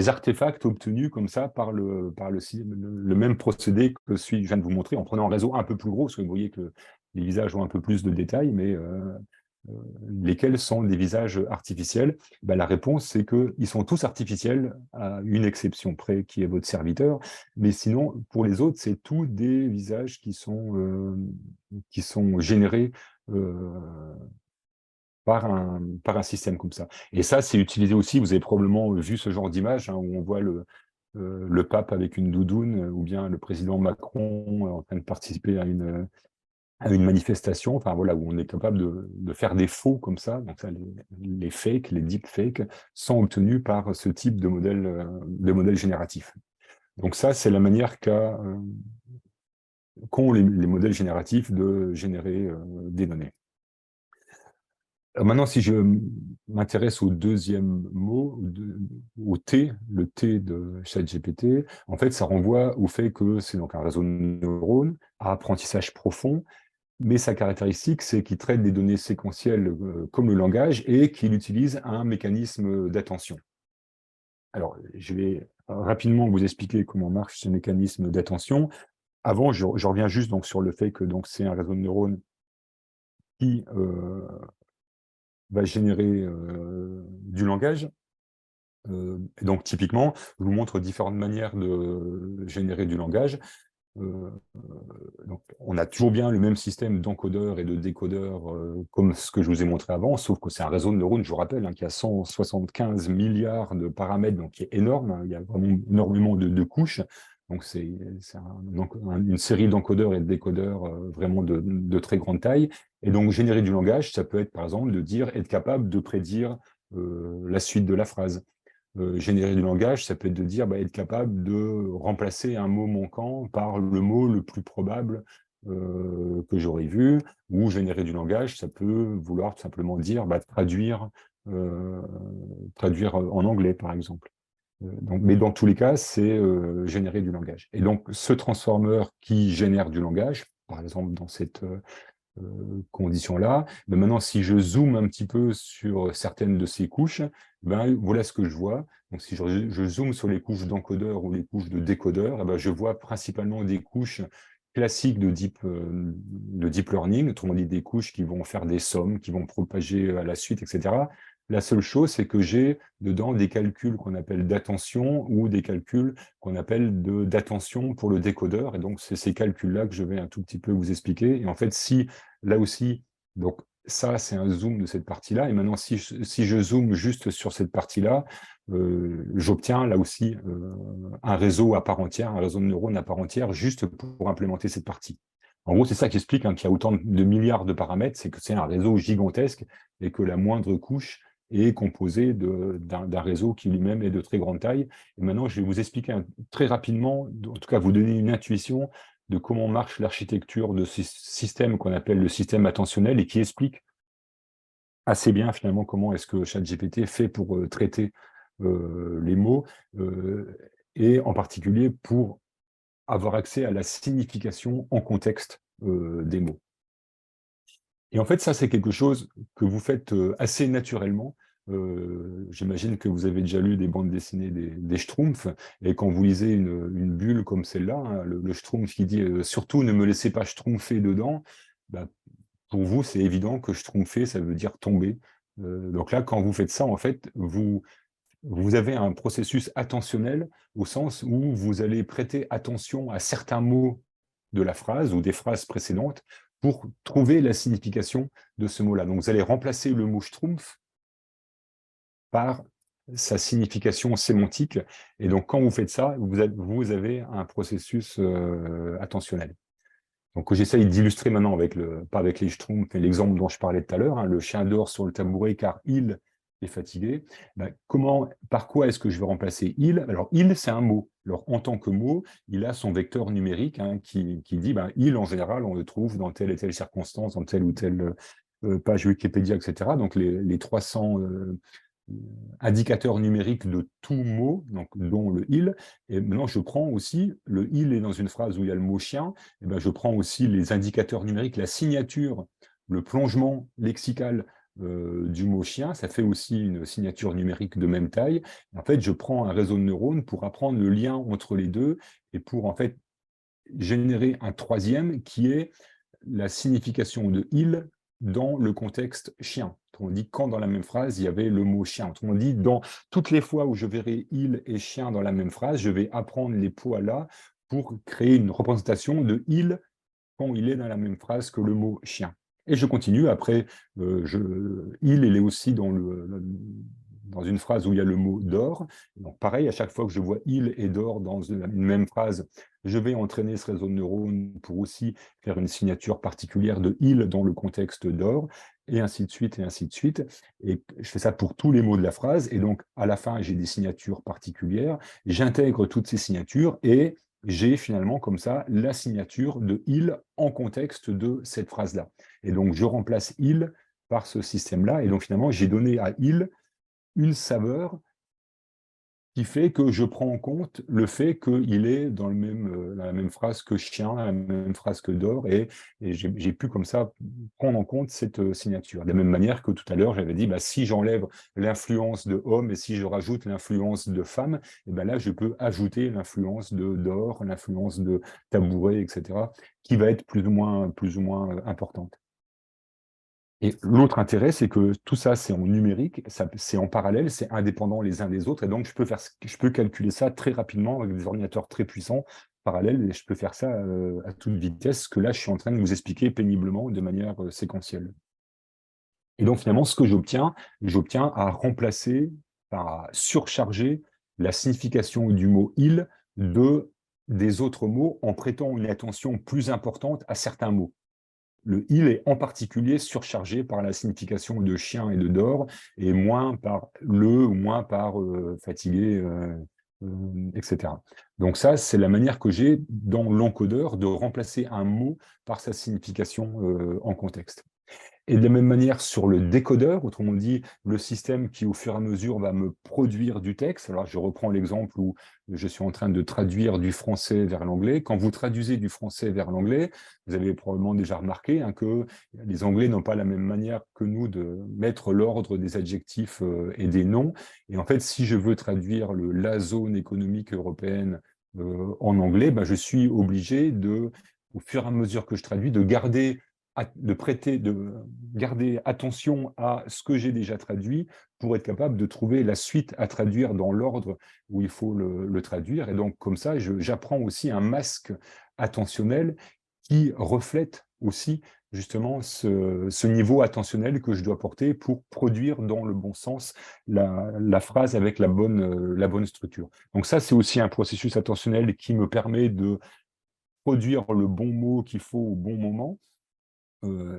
artefacts obtenus comme ça par le même procédé que celui que je viens de vous montrer, en prenant un réseau un peu plus gros, parce que vous voyez que les visages ont un peu plus de détails, mais euh, lesquels sont des visages artificiels? Ben, la réponse, c'est qu'ils sont tous artificiels, à une exception près, qui est votre serviteur, mais sinon, pour les autres, c'est tous des visages qui sont générés euh, par un système comme ça. Et ça, c'est utilisé aussi, vous avez probablement vu ce genre d'image, hein, où on voit le pape avec une doudoune, ou bien le président Macron en train de participer à une manifestation, enfin voilà, où on est capable de faire des faux comme ça. Donc ça, les fakes, les deepfakes, sont obtenus par ce type de modèle génératif. Donc ça, c'est la manière qu'ont les modèles génératifs de générer des données. Alors maintenant, si je m'intéresse au deuxième mot, au T, le T de ChatGPT, en fait, ça renvoie au fait que c'est donc un réseau de neurones à apprentissage profond, mais sa caractéristique, c'est qu'il traite des données séquentielles comme le langage et qu'il utilise un mécanisme d'attention. Alors, je vais rapidement vous expliquer comment marche ce mécanisme d'attention. Avant, je reviens juste donc, sur le fait que c'est un réseau de neurones qui va générer du langage. Et donc, typiquement, je vous montre différentes manières de générer du langage. Euh, donc, on a toujours bien le même système d'encodeur et de décodeur comme ce que je vous ai montré avant, sauf que c'est un réseau de neurones, je vous rappelle, hein, qui a 175 milliards de paramètres, donc qui est énorme, hein, il y a vraiment énormément de couches. Donc, une série d'encodeurs et de décodeurs vraiment de très grande taille. Et donc, générer du langage, ça peut être, par exemple, de dire, être capable de prédire la suite de la phrase. Générer du langage, ça peut être de dire, être capable de remplacer un mot manquant par le mot le plus probable que j'aurais vu, ou générer du langage, ça peut vouloir tout simplement dire euh, traduire en anglais, par exemple. Mais dans tous les cas, c'est générer du langage. Et donc, ce transformeur qui génère du langage, par exemple dans cette conditions-là. Mais maintenant, si je zoome un petit peu sur certaines de ces couches, voilà ce que je vois. Donc, si je zoome sur les couches d'encodeur ou les couches de décodeur, je vois principalement des couches classiques de deep learning, autrement dit des couches qui vont faire des sommes, qui vont propager à la suite, etc. La seule chose, c'est que j'ai dedans des calculs qu'on appelle d'attention ou des calculs qu'on appelle d'attention pour le décodeur. Et donc, c'est ces calculs-là que je vais un tout petit peu vous expliquer. Et en fait, si là aussi, donc ça, c'est un zoom de cette partie-là. Et maintenant, si je zoome juste sur cette partie-là, j'obtiens là aussi un réseau à part entière, un réseau de neurones à part entière, juste pour implémenter cette partie. En gros, c'est ça qui explique qu'il y a autant de milliards de paramètres, c'est que c'est un réseau gigantesque et que la moindre couche est composée d'un réseau qui lui-même est de très grande taille. Et maintenant, je vais vous expliquer très rapidement, en tout cas vous donner une intuition de comment marche l'architecture de ce système qu'on appelle le système attentionnel et qui explique assez bien finalement comment est-ce que ChatGPT fait pour traiter les mots et en particulier pour avoir accès à la signification en contexte des mots. Et en fait, ça, c'est quelque chose que vous faites assez naturellement. J'imagine que vous avez déjà lu des bandes dessinées des Schtroumpfs, et quand vous lisez une bulle comme celle-là, hein, le Schtroumpf qui dit surtout ne me laissez pas schtroumpfer dedans », bah, pour vous, c'est évident que schtroumpfer, ça veut dire tomber. Donc là, quand vous faites ça, en fait, vous avez un processus attentionnel au sens où vous allez prêter attention à certains mots de la phrase ou des phrases précédentes pour trouver la signification de ce mot-là. Donc, vous allez remplacer le mot Schtroumpf par sa signification sémantique. Et donc, quand vous faites ça, vous avez un processus attentionnel. Donc, j'essaye d'illustrer maintenant pas avec les Schtroumpfs, mais l'exemple dont je parlais tout à l'heure, hein, le chien dort sur le tabouret car il et fatigué, ben, par quoi est-ce que je vais remplacer il? Alors, il, c'est un mot. Alors, en tant que mot, il a son vecteur numérique hein, qui dit, ben, il, en général, on le trouve dans telle et telle circonstance, dans telle ou telle page Wikipédia, etc. Donc, les 300 indicateurs numériques de tout mot, donc, dont le il. Et maintenant, je prends aussi, le il est dans une phrase où il y a le mot chien, et ben, je prends aussi les indicateurs numériques, la signature, le plongement lexical du mot chien, ça fait aussi une signature numérique de même taille. En fait, je prends un réseau de neurones pour apprendre le lien entre les deux et pour en fait générer un troisième qui est la signification de il dans le contexte chien. Autrement dit, quand dans la même phrase, il y avait le mot chien. Autrement dit, dans toutes les fois où je verrai il et chien dans la même phrase, je vais apprendre les poids-là pour créer une représentation de il quand il est dans la même phrase que le mot chien. Et je continue, après, il est aussi dans une phrase où il y a le mot d'or. Donc pareil, à chaque fois que je vois il et d'or dans une même phrase, je vais entraîner ce réseau de neurones pour aussi faire une signature particulière de il dans le contexte d'or, et ainsi de suite, et ainsi de suite. Et je fais ça pour tous les mots de la phrase, et donc à la fin, j'ai des signatures particulières, j'intègre toutes ces signatures, et j'ai finalement comme ça la signature de il en contexte de cette phrase-là. Et donc, je remplace il par ce système-là. Et donc, finalement, j'ai donné à il une saveur qui fait que je prends en compte le fait qu'il est dans dans la même phrase que chien, dans la même phrase que d'or, et j'ai pu comme ça prendre en compte cette signature. De la même manière que tout à l'heure, j'avais dit, bah, si j'enlève l'influence de homme et si je rajoute l'influence de femme, et ben là, je peux ajouter l'influence de d'or, l'influence de tabouret, etc., qui va être plus ou moins importante. Et l'autre intérêt, c'est que tout ça, c'est en numérique, c'est en parallèle, c'est indépendant les uns des autres, et donc je peux calculer ça très rapidement avec des ordinateurs très puissants parallèles, et je peux faire ça à toute vitesse, que là, je suis en train de vous expliquer péniblement de manière séquentielle. Et donc finalement, ce que j'obtiens à remplacer, à surcharger la signification du mot il des autres mots en prêtant une attention plus importante à certains mots. Le il est en particulier surchargé par la signification de chien et de d'or, et moins par le, ou moins par fatigué, etc. Donc ça, c'est la manière que j'ai dans l'encodeur de remplacer un mot par sa signification en contexte. Et de la même manière sur le décodeur, autrement dit, le système qui, au fur et à mesure, va me produire du texte. Alors, je reprends l'exemple où je suis en train de traduire du français vers l'anglais. Quand vous traduisez du français vers l'anglais, vous avez probablement déjà remarqué hein, que les Anglais n'ont pas la même manière que nous de mettre l'ordre des adjectifs et des noms. Et en fait, si je veux traduire la zone économique européenne en anglais, ben, je suis obligé au fur et à mesure que je traduis, de garder attention à ce que j'ai déjà traduit pour être capable de trouver la suite à traduire dans l'ordre où il faut le traduire. Et donc, comme ça, j'apprends aussi un masque attentionnel qui reflète aussi justement ce niveau attentionnel que je dois porter pour produire dans le bon sens la phrase avec la bonne structure. Donc ça, c'est aussi un processus attentionnel qui me permet de produire le bon mot qu'il faut au bon moment,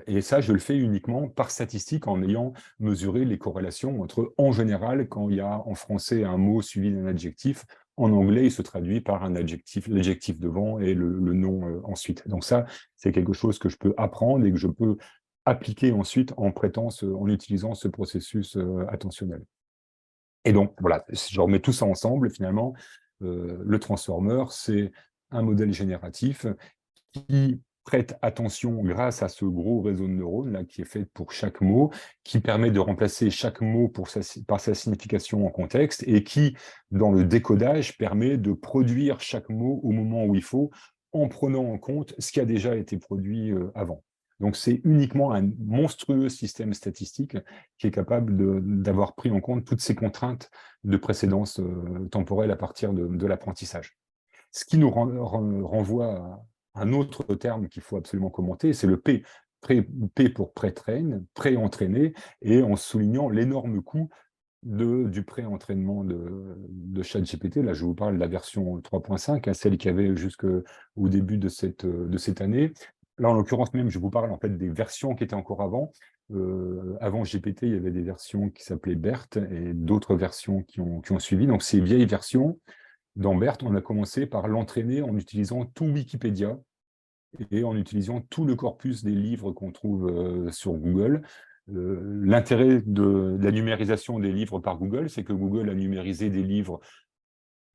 et ça, je le fais uniquement par statistique en ayant mesuré les corrélations entre, en général, quand il y a en français un mot suivi d'un adjectif, en anglais, il se traduit par un adjectif, l'adjectif devant et le nom ensuite. Donc ça, c'est quelque chose que je peux apprendre et que je peux appliquer ensuite en utilisant ce processus attentionnel. Et donc, voilà, si je remets tout ça ensemble, finalement, le transformer, c'est un modèle génératif qui prête attention grâce à ce gros réseau de neurones là, qui est fait pour chaque mot, qui permet de remplacer chaque mot par sa signification en contexte, et qui, dans le décodage, permet de produire chaque mot au moment où il faut, en prenant en compte ce qui a déjà été produit avant. Donc c'est uniquement un monstrueux système statistique qui est capable d'avoir pris en compte toutes ces contraintes de précédence temporelle à partir de l'apprentissage. Ce qui nous renvoie à un autre terme qu'il faut absolument commenter, c'est le P. P pour pré-train, pré-entraîné, et en soulignant l'énorme coût du pré-entraînement de ChatGPT. Là, je vous parle de la version 3.5, hein, celle qu'il y avait jusqu'au début de cette année. Là, en l'occurrence même, je vous parle en fait des versions qui étaient encore avant. Avant GPT, il y avait des versions qui s'appelaient BERT et d'autres versions qui ont suivi. Donc, ces vieilles versions, dans BERT, on a commencé par l'entraîner en utilisant tout Wikipédia et en utilisant tout le corpus des livres qu'on trouve sur Google. L'intérêt de la numérisation des livres par Google, c'est que Google a numérisé des livres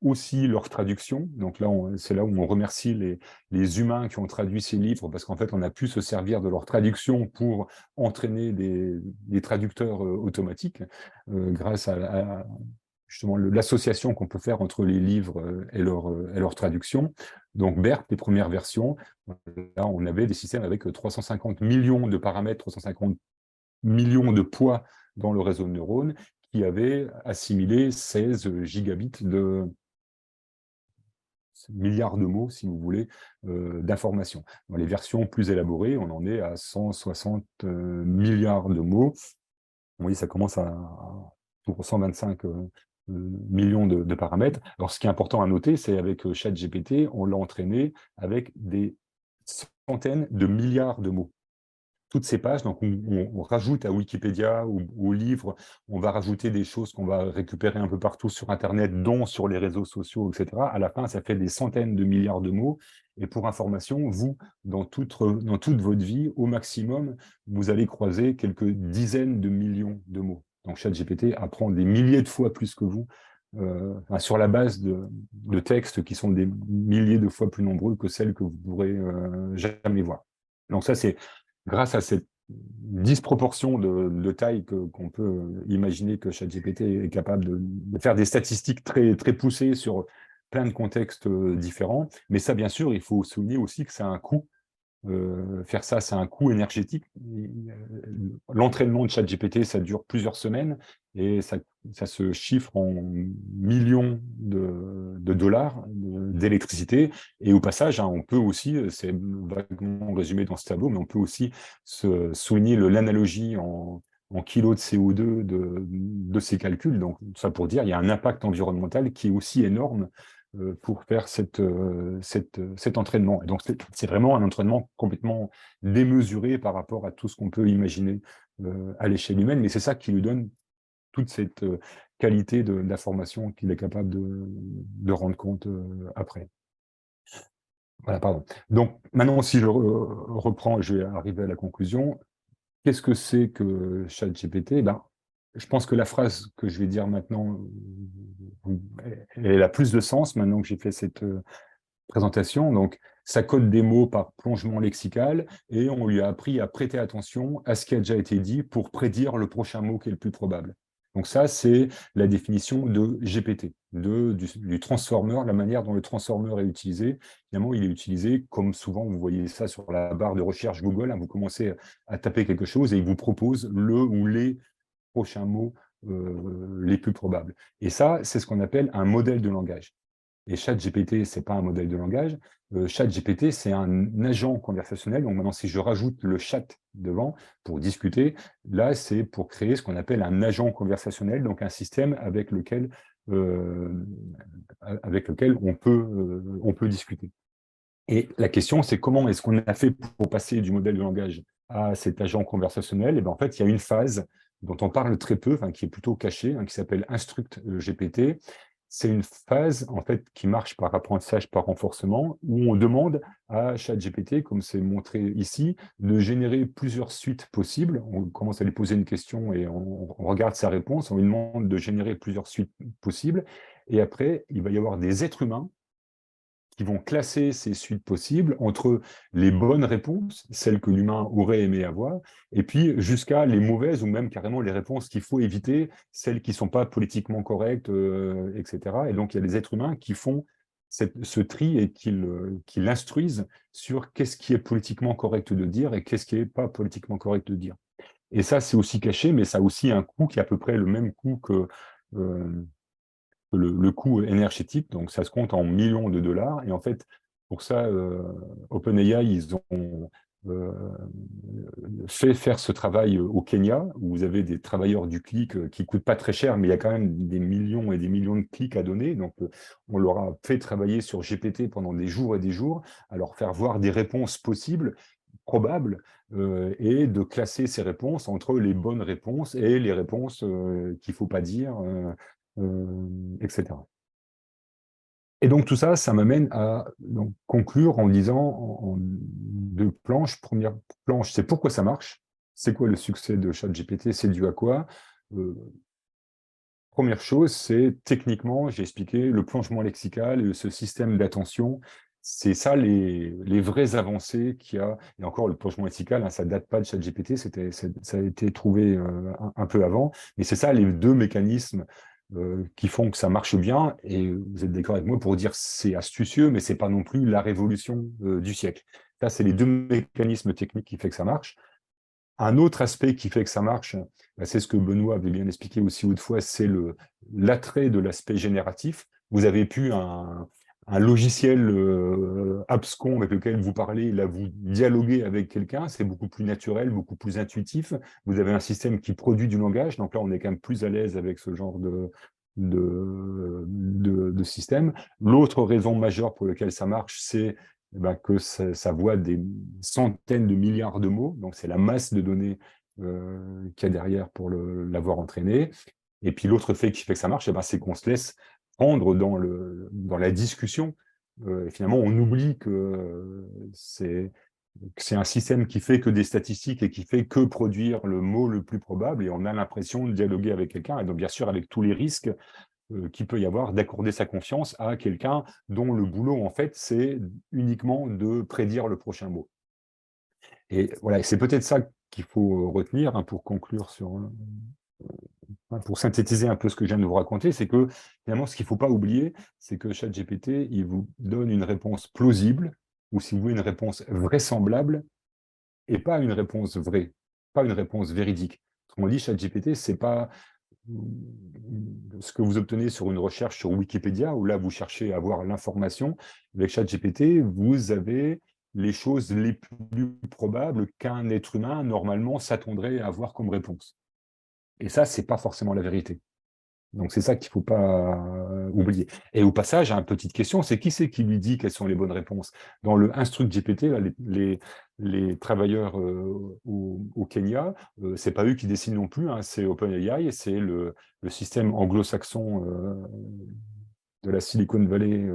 aussi leur traduction. Donc là, c'est là où on remercie les humains qui ont traduit ces livres, parce qu'en fait, on a pu se servir de leur traduction pour entraîner des traducteurs automatiques, grâce à justement l'association qu'on peut faire entre les livres et leur traduction. Donc BERT, les premières versions, là, on avait des systèmes avec 350 millions de paramètres, 350 millions de poids dans le réseau de neurones, qui avaient assimilé 16 gigabits milliards de mots, si vous voulez, d'informations. Dans les versions plus élaborées, on en est à 160 milliards de mots. Vous voyez, ça commence pour 125 millions de paramètres. Alors, ce qui est important à noter, c'est avec ChatGPT, on l'a entraîné avec des centaines de milliards de mots. Toutes ces pages, donc on rajoute à Wikipédia ou au livre, on va rajouter des choses qu'on va récupérer un peu partout sur Internet, dont sur les réseaux sociaux, etc. À la fin, ça fait des centaines de milliards de mots. Et pour information, vous, dans toute votre vie, au maximum, vous allez croiser quelques dizaines de millions de mots. Donc ChatGPT apprend des milliers de fois plus que vous, sur la base de textes qui sont des milliers de fois plus nombreux que celles que vous pourrez jamais voir. Donc ça, c'est grâce à cette disproportion de taille qu'on peut imaginer que ChatGPT est capable de faire des statistiques très, très poussées sur plein de contextes différents. Mais ça, bien sûr, il faut souligner aussi que ça a un coût. Faire ça, c'est un coût énergétique. L'entraînement de ChatGPT, ça dure plusieurs semaines et ça se chiffre en millions de dollars d'électricité. Et au passage, on peut aussi, c'est vaguement résumé dans ce tableau, mais on peut aussi souligner l'analogie en kilos de CO2 de ces calculs. Donc, ça pour dire, il y a un impact environnemental qui est aussi énorme pour faire cet entraînement. Et donc, c'est vraiment un entraînement complètement démesuré par rapport à tout ce qu'on peut imaginer à l'échelle humaine, mais c'est ça qui lui donne toute cette qualité d'information qu'il est capable de rendre compte après. Voilà, pardon. Donc, maintenant, si je reprends, je vais arriver à la conclusion. Qu'est-ce que c'est que ChatGPT? Ben, je pense que la phrase que je vais dire maintenant, elle a plus de sens maintenant que j'ai fait cette présentation. Donc, ça code des mots par plongement lexical et on lui a appris à prêter attention à ce qui a déjà été dit pour prédire le prochain mot qui est le plus probable. Donc ça, c'est la définition de GPT, du transformer, la manière dont le transformer est utilisé. Finalement, il est utilisé comme souvent, vous voyez ça sur la barre de recherche Google, vous commencez à taper quelque chose et il vous propose le ou les prochains mots les plus probables. Et ça, c'est ce qu'on appelle un modèle de langage. Et ChatGPT, ce n'est pas un modèle de langage. ChatGPT, c'est un agent conversationnel. Donc maintenant, si je rajoute le chat devant pour discuter, là, c'est pour créer ce qu'on appelle un agent conversationnel, donc un système euh, avec lequel on peut discuter. Et la question, c'est comment est-ce qu'on a fait pour passer du modèle de langage à cet agent conversationnel? Et bien, en fait, il y a une phase dont on parle très peu, qui est plutôt cachée, qui s'appelle Instruct GPT. C'est une phase en fait qui marche par apprentissage par renforcement, où on demande à ChatGPT, comme c'est montré ici, de générer plusieurs suites possibles. On commence à lui poser une question et on regarde sa réponse. On lui demande de générer plusieurs suites possibles. Et après, il va y avoir des êtres humains qui vont classer ces suites possibles entre les bonnes réponses, celles que l'humain aurait aimé avoir, et puis jusqu'à les mauvaises ou même carrément les réponses qu'il faut éviter, celles qui ne sont pas politiquement correctes, etc. Et donc, il y a des êtres humains qui font ce tri et qui l'instruisent sur qu'est-ce qui est politiquement correct de dire et qu'est-ce qui n'est pas politiquement correct de dire. Et ça, c'est aussi caché, mais ça a aussi un coût qui est à peu près le même coût que le coût énergétique, donc ça se compte en millions de dollars. Et en fait, pour ça, OpenAI, ils ont fait faire ce travail au Kenya, où vous avez des travailleurs du clic qui ne coûtent pas très cher, mais il y a quand même des millions et des millions de clics à donner. Donc, on leur a fait travailler sur GPT pendant des jours et des jours, à leur faire voir des réponses possibles probable et de classer ces réponses entre les bonnes réponses et les réponses qu'il ne faut pas dire, etc. Et donc tout ça, ça m'amène à donc, conclure en disant en deux planches. Première planche, c'est pourquoi ça marche. C'est quoi le succès de ChatGPT? C'est dû à quoi? euh, Première chose, c'est techniquement, j'ai expliqué, le plongement lexical et ce système d'attention. C'est ça les vraies avancées qu'il y a. Et encore, le plongement lexical, hein, ça ne date pas de ChatGPT, ça a été trouvé un peu avant. Mais c'est ça les deux mécanismes qui font que ça marche bien. Et vous êtes d'accord avec moi pour dire c'est astucieux, mais ce n'est pas non plus la révolution du siècle. Ça, c'est les deux mécanismes techniques qui font que ça marche. Un autre aspect qui fait que ça marche, bah, c'est ce que Benoît avait bien expliqué aussi autrefois, c'est l'attrait de l'aspect génératif. Vous avez pu un logiciel abscon avec lequel vous parlez, là vous dialoguez avec quelqu'un, c'est beaucoup plus naturel, beaucoup plus intuitif. Vous avez un système qui produit du langage, donc là on est quand même plus à l'aise avec ce genre de système. L'autre raison majeure pour laquelle ça marche, c'est que ça voit des centaines de milliards de mots, donc c'est la masse de données qu'il y a derrière pour l'avoir entraîné. Et puis l'autre fait qui fait que ça marche, c'est qu'on se laisse prendre dans la discussion. Et finalement, on oublie que c'est un système qui fait que des statistiques et qui fait que produire le mot le plus probable, et on a l'impression de dialoguer avec quelqu'un, et donc bien sûr avec tous les risques qu'il peut y avoir d'accorder sa confiance à quelqu'un dont le boulot, en fait, c'est uniquement de prédire le prochain mot. Et voilà, c'est peut-être ça qu'il faut retenir pour conclure pour synthétiser un peu ce que je viens de vous raconter, c'est que finalement, ce qu'il ne faut pas oublier, c'est que ChatGPT, il vous donne une réponse plausible, ou si vous voulez, une réponse vraisemblable, et pas une réponse vraie, pas une réponse véridique. Autrement dit, ChatGPT, c'est pas ce que vous obtenez sur une recherche sur Wikipédia, où là, vous cherchez à avoir l'information. Avec ChatGPT, vous avez les choses les plus probables qu'un être humain, normalement, s'attendrait à avoir comme réponse. Et ça, c'est pas forcément la vérité. Donc, c'est ça qu'il ne faut pas oublier. Et au passage, une petite question, c'est qui c'est qui lui dit quelles sont les bonnes réponses? Dans le Instruct GPT, là, les travailleurs au Kenya, c'est pas eux qui décident non plus, hein, c'est OpenAI, c'est le système anglo-saxon de la Silicon Valley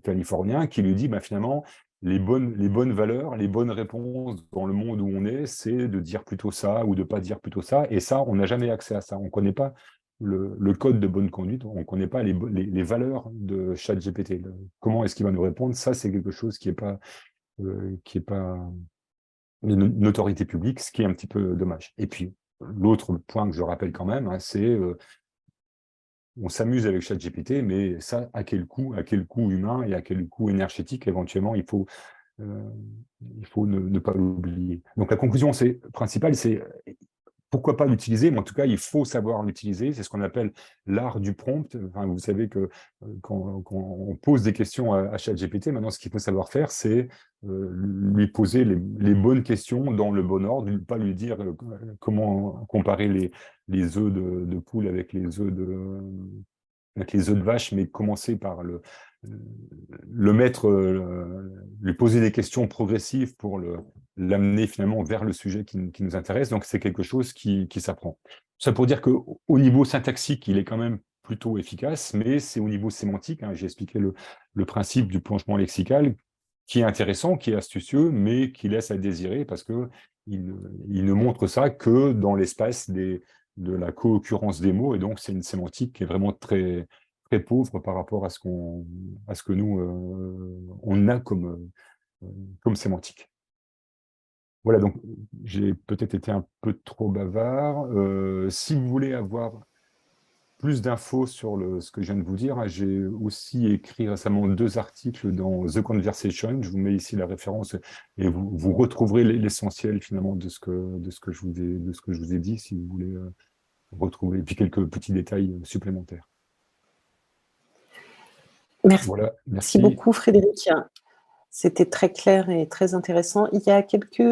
californien qui lui dit, finalement, les bonnes valeurs, les bonnes réponses dans le monde où on est, c'est de dire plutôt ça ou de pas dire plutôt ça. Et ça, on n'a jamais accès à ça. On ne connaît pas le code de bonne conduite, on ne connaît pas les valeurs de ChatGPT. Comment est-ce qu'il va nous répondre? Ça, c'est quelque chose qui est pas une autorité publique, ce qui est un petit peu dommage. Et puis, l'autre point que je rappelle quand même, hein, c'est on s'amuse avec ChatGPT, mais ça, à quel coût humain et à quel coût énergétique, éventuellement, euh, il faut ne pas l'oublier. Donc la conclusion principale, c'est pourquoi pas l'utiliser, mais en tout cas, il faut savoir l'utiliser. C'est ce qu'on appelle l'art du prompt. Enfin, vous savez que quand on pose des questions à ChatGPT, maintenant, ce qu'il faut savoir faire, c'est lui poser les bonnes questions dans le bon ordre, ne pas lui dire comment comparer les œufs de poule avec les œufs de vache, mais commencer par le mettre, lui poser des questions progressives pour l'amener finalement vers le sujet qui nous intéresse. Donc, c'est quelque chose qui s'apprend. Ça pour dire qu'au niveau syntaxique, il est quand même plutôt efficace, mais c'est au niveau sémantique, hein, j'ai expliqué le principe du plongement lexical, qui est intéressant, qui est astucieux, mais qui laisse à désirer parce que il ne montre ça que dans l'espace de la co-occurrence des mots, et donc c'est une sémantique qui est vraiment très, très pauvre par rapport à ce que nous, on a comme sémantique. Voilà, donc j'ai peut-être été un peu trop bavard. Si vous voulez avoir plus d'infos sur ce que je viens de vous dire, hein, j'ai aussi écrit récemment 2 articles dans The Conversation. Je vous mets ici la référence et vous retrouverez l'essentiel finalement de ce que je vous ai dit, si vous voulez retrouver, et puis quelques petits détails supplémentaires. Voilà, Merci merci. beaucoup, Frédéric. C'était très clair et très intéressant. Il y a quelques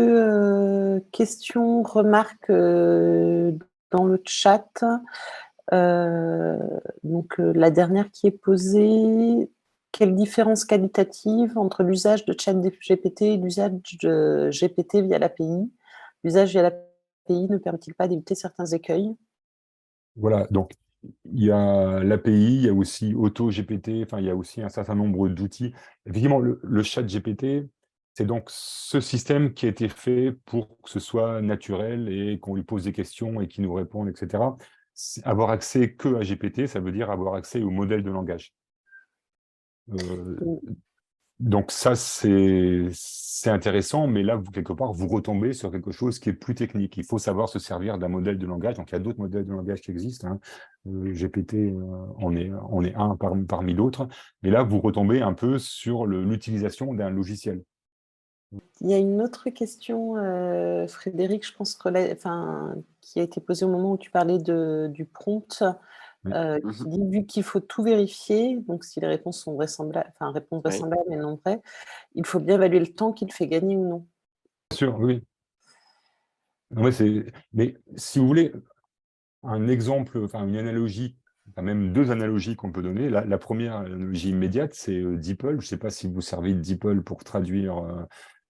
questions, remarques dans le chat. Donc, la dernière qui est posée, quelle différence qualitative entre l'usage de ChatGPT et l'usage de GPT via l'API? L'usage via l'API ne permet-il pas d'éviter certains écueils? Voilà, donc il y a l'API, il y a aussi AutoGPT, enfin, il y a aussi un certain nombre d'outils. Effectivement, le chat GPT, c'est donc ce système qui a été fait pour que ce soit naturel et qu'on lui pose des questions et qu'il nous réponde, etc. Avoir accès que à GPT, ça veut dire avoir accès au modèle de langage. Euh, donc ça, c'est intéressant, mais là, quelque part, vous retombez sur quelque chose qui est plus technique. Il faut savoir se servir d'un modèle de langage. Donc, il y a d'autres modèles de langage qui existent, hein. GPT en est un parmi d'autres. Mais là, vous retombez un peu sur l'utilisation d'un logiciel. Il y a une autre question, Frédéric, je pense, qui a été posée au moment où tu parlais du prompt, Oui. qui dit: «Vu qu'il faut tout vérifier, donc si les réponses sont réponses Oui. vraisemblables et non vraies, il faut bien évaluer le temps qu'il fait gagner ou non». Bien sûr, oui. Ouais, mais si vous voulez, un exemple, enfin une analogie, enfin même deux analogies qu'on peut donner. La première analogie immédiate, c'est DeepL. Je ne sais pas si vous servez de DeepL pour traduire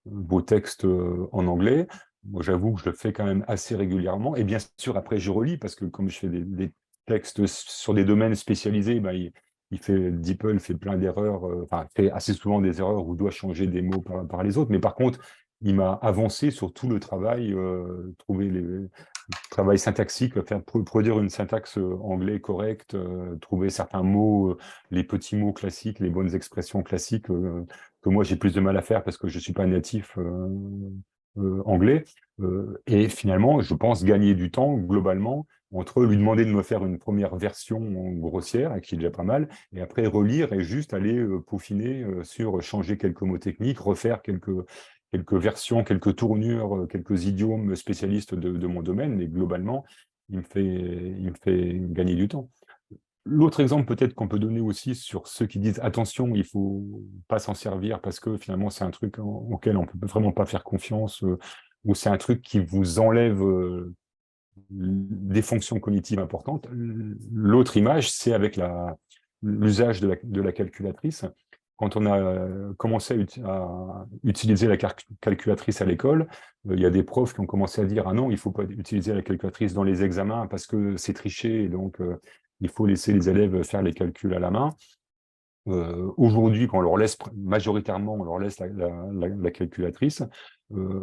vos textes en anglais. Moi, j'avoue que je le fais quand même assez régulièrement. Et bien sûr, après, je relis parce que comme je fais des textes sur des domaines spécialisés, ben, DeepL fait plein d'erreurs, enfin, fait assez souvent des erreurs où doit changer des mots par les autres. Mais par contre, il m'a avancé sur tout le travail, trouver les travail syntaxique, faire produire une syntaxe anglais correcte, trouver certains mots, les petits mots classiques, les bonnes expressions classiques que moi j'ai plus de mal à faire parce que je suis pas natif anglais. Et finalement, je pense gagner du temps globalement entre lui demander de me faire une première version grossière, qui est déjà pas mal, et après relire et juste aller peaufiner sur changer quelques mots techniques, refaire quelques versions, quelques tournures, quelques idiomes spécialistes de mon domaine, mais globalement, il me fait gagner du temps. L'autre exemple peut-être qu'on peut donner aussi sur ceux qui disent attention, il faut pas s'en servir parce que finalement c'est un truc auquel on peut vraiment pas faire confiance, ou c'est un truc qui vous enlève des fonctions cognitives importantes. L'autre image, c'est avec l'usage de la calculatrice. Quand on a commencé à utiliser la calculatrice à l'école, il y a des profs qui ont commencé à dire: ah non, il ne faut pas utiliser la calculatrice dans les examens parce que c'est tricher, et donc il faut laisser les élèves faire les calculs à la main. Aujourd'hui, quand on leur laisse majoritairement, on leur laisse la calculatrice, euh,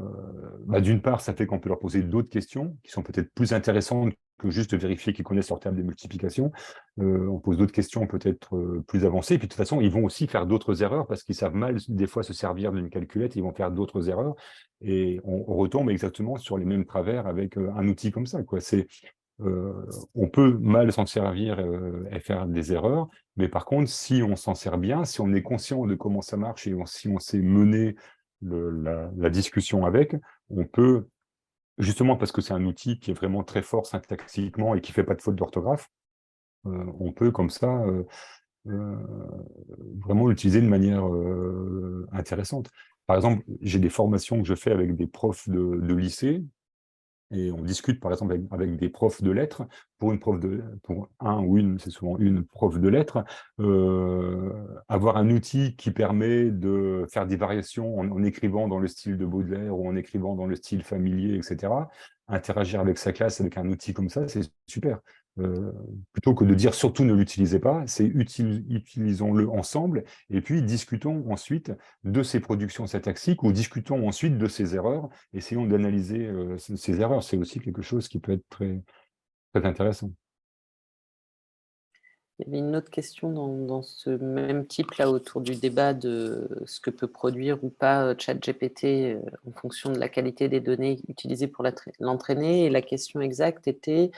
bah, d'une part, ça fait qu'on peut leur poser d'autres questions qui sont peut-être plus intéressantes que juste vérifier qu'ils connaissent leur table de multiplication. On pose d'autres questions peut-être plus avancées. Et puis de toute façon, ils vont aussi faire d'autres erreurs parce qu'ils savent mal des fois se servir d'une calculette, ils vont faire d'autres erreurs. Et on retombe exactement sur les mêmes travers avec un outil comme ça, quoi. On peut mal s'en servir et faire des erreurs, mais par contre, si on s'en sert bien, si on est conscient de comment ça marche et si on sait mener la discussion avec, on peut, justement parce que c'est un outil qui est vraiment très fort syntaxiquement et qui fait pas de faute d'orthographe, on peut comme ça euh, vraiment l'utiliser de manière intéressante. Par exemple, j'ai des formations que je fais avec des profs de lycée. Et on discute, par exemple, avec des profs de lettres. Pour un ou une, c'est souvent une prof de lettres, avoir un outil qui permet de faire des variations en écrivant dans le style de Baudelaire ou en écrivant dans le style familier, etc. Interagir avec sa classe avec un outil comme ça, c'est super. Euh, Plutôt que de dire surtout ne l'utilisez pas, c'est utilisons-le ensemble et puis discutons ensuite de ces productions syntaxiques ou discutons ensuite de ces erreurs. Essayons d'analyser ces erreurs. C'est aussi quelque chose qui peut être très intéressant. Il y avait une autre question dans ce même type là, autour du débat de ce que peut produire ou pas, ChatGPT, en fonction de la qualité des données utilisées pour l'entraîner, et la question exacte était: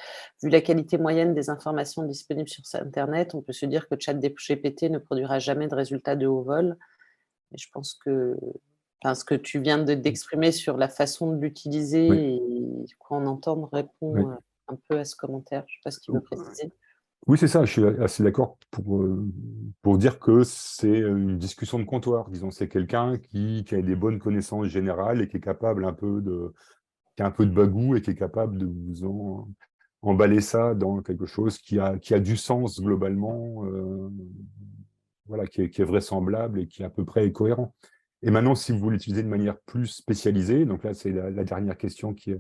«Vu la qualité moyenne des informations disponibles sur internet, on peut se dire que ChatGPT ne produira jamais de résultats de haut vol». Et je pense que, ce que tu viens d'exprimer sur la façon de Oui, l'utiliser et quoi en entendre oui. répond, un peu à ce commentaire. Je ne sais pas si tu veux préciser? Oui, c'est ça, je suis assez d'accord pour dire que c'est une discussion de comptoir. Disons, c'est quelqu'un qui a des bonnes connaissances générales et qui est capable qui a un peu de bagou et qui est capable de vous emballer ça dans quelque chose qui a du sens globalement. voilà, qui est vraisemblable et qui est à peu près cohérent. Et maintenant, si vous voulez l'utiliser de manière plus spécialisée, donc là, c'est la dernière question qui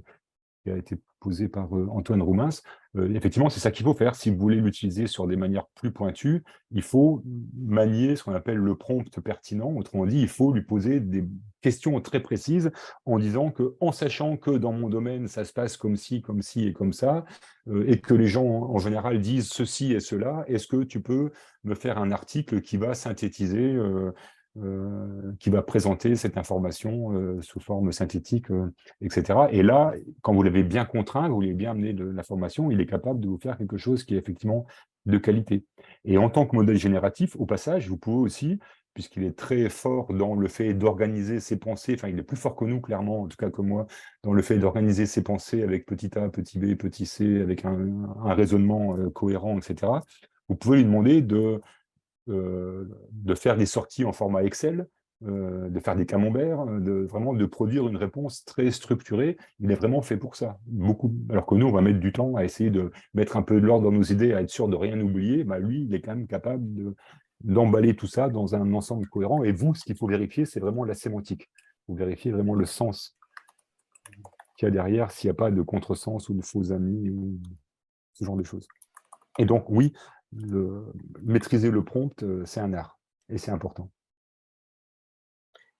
a été posée par Antoine Roumins. Effectivement, c'est ça qu'il faut faire. Si vous voulez l'utiliser sur des manières plus pointues, il faut manier ce qu'on appelle le prompt pertinent. Autrement dit, il faut lui poser des questions très précises en disant que, en sachant que dans mon domaine, ça se passe comme ci et comme ça, et que les gens en général disent ceci et cela, est-ce que tu peux me faire un article qui va synthétiser qui va présenter cette information sous forme synthétique, etc. Et là, quand vous l'avez bien contraint, vous lui avez bien amené de l'information, il est capable de vous faire quelque chose qui est effectivement de qualité. Et en tant que modèle génératif, au passage, vous pouvez aussi, puisqu'il est très fort dans le fait d'organiser ses pensées, enfin il est plus fort que nous, clairement, en tout cas que moi, dans le fait d'organiser ses pensées avec petit a, petit b, petit c, avec un raisonnement cohérent, etc. Vous pouvez lui demander de faire des sorties en format Excel, de faire des camemberts, vraiment de produire une réponse très structurée. Il est vraiment fait pour ça. Beaucoup, alors que nous, on va mettre du temps à essayer de mettre un peu de l'ordre dans nos idées, à être sûr de rien oublier. Bah, lui, il est quand même capable d'emballer tout ça dans un ensemble cohérent. Et vous, ce qu'il faut vérifier, c'est vraiment la sémantique. Vous vérifiez vraiment le sens qu'il y a derrière, s'il n'y a pas de contresens ou de faux amis ou ce genre de choses. Et donc, oui, maîtriser le prompt, c'est un art et c'est important.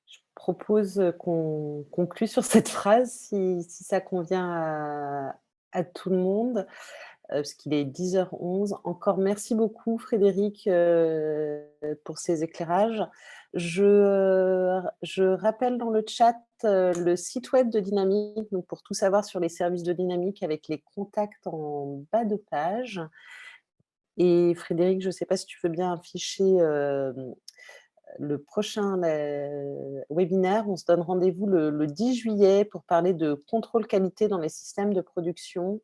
Je propose, qu'on conclue sur cette phrase si ça convient à tout le monde, parce qu'il est 10h11. Encore merci beaucoup Frédéric, pour ces éclairages. Je rappelle dans le chat, le site web de Dynamique, donc pour tout savoir sur les services de Dynamique avec les contacts en bas de page. Et Frédéric, je ne sais pas si tu veux bien afficher, le prochain webinaire. On se donne rendez-vous le 10 juillet pour parler de contrôle qualité dans les systèmes de production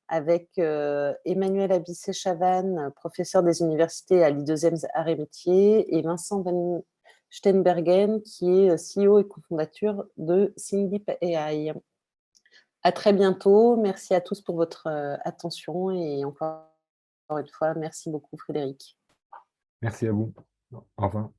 avec Emmanuel Abissé-Chavannes, professeur des universités à l'I2M Arts et Métiers, et Vincent Van Steenbergen, qui est CEO et cofondateur de Singdeep AI. À très bientôt. Merci à tous pour votre attention et encore une fois, merci beaucoup Frédéric. Merci à vous. Au revoir.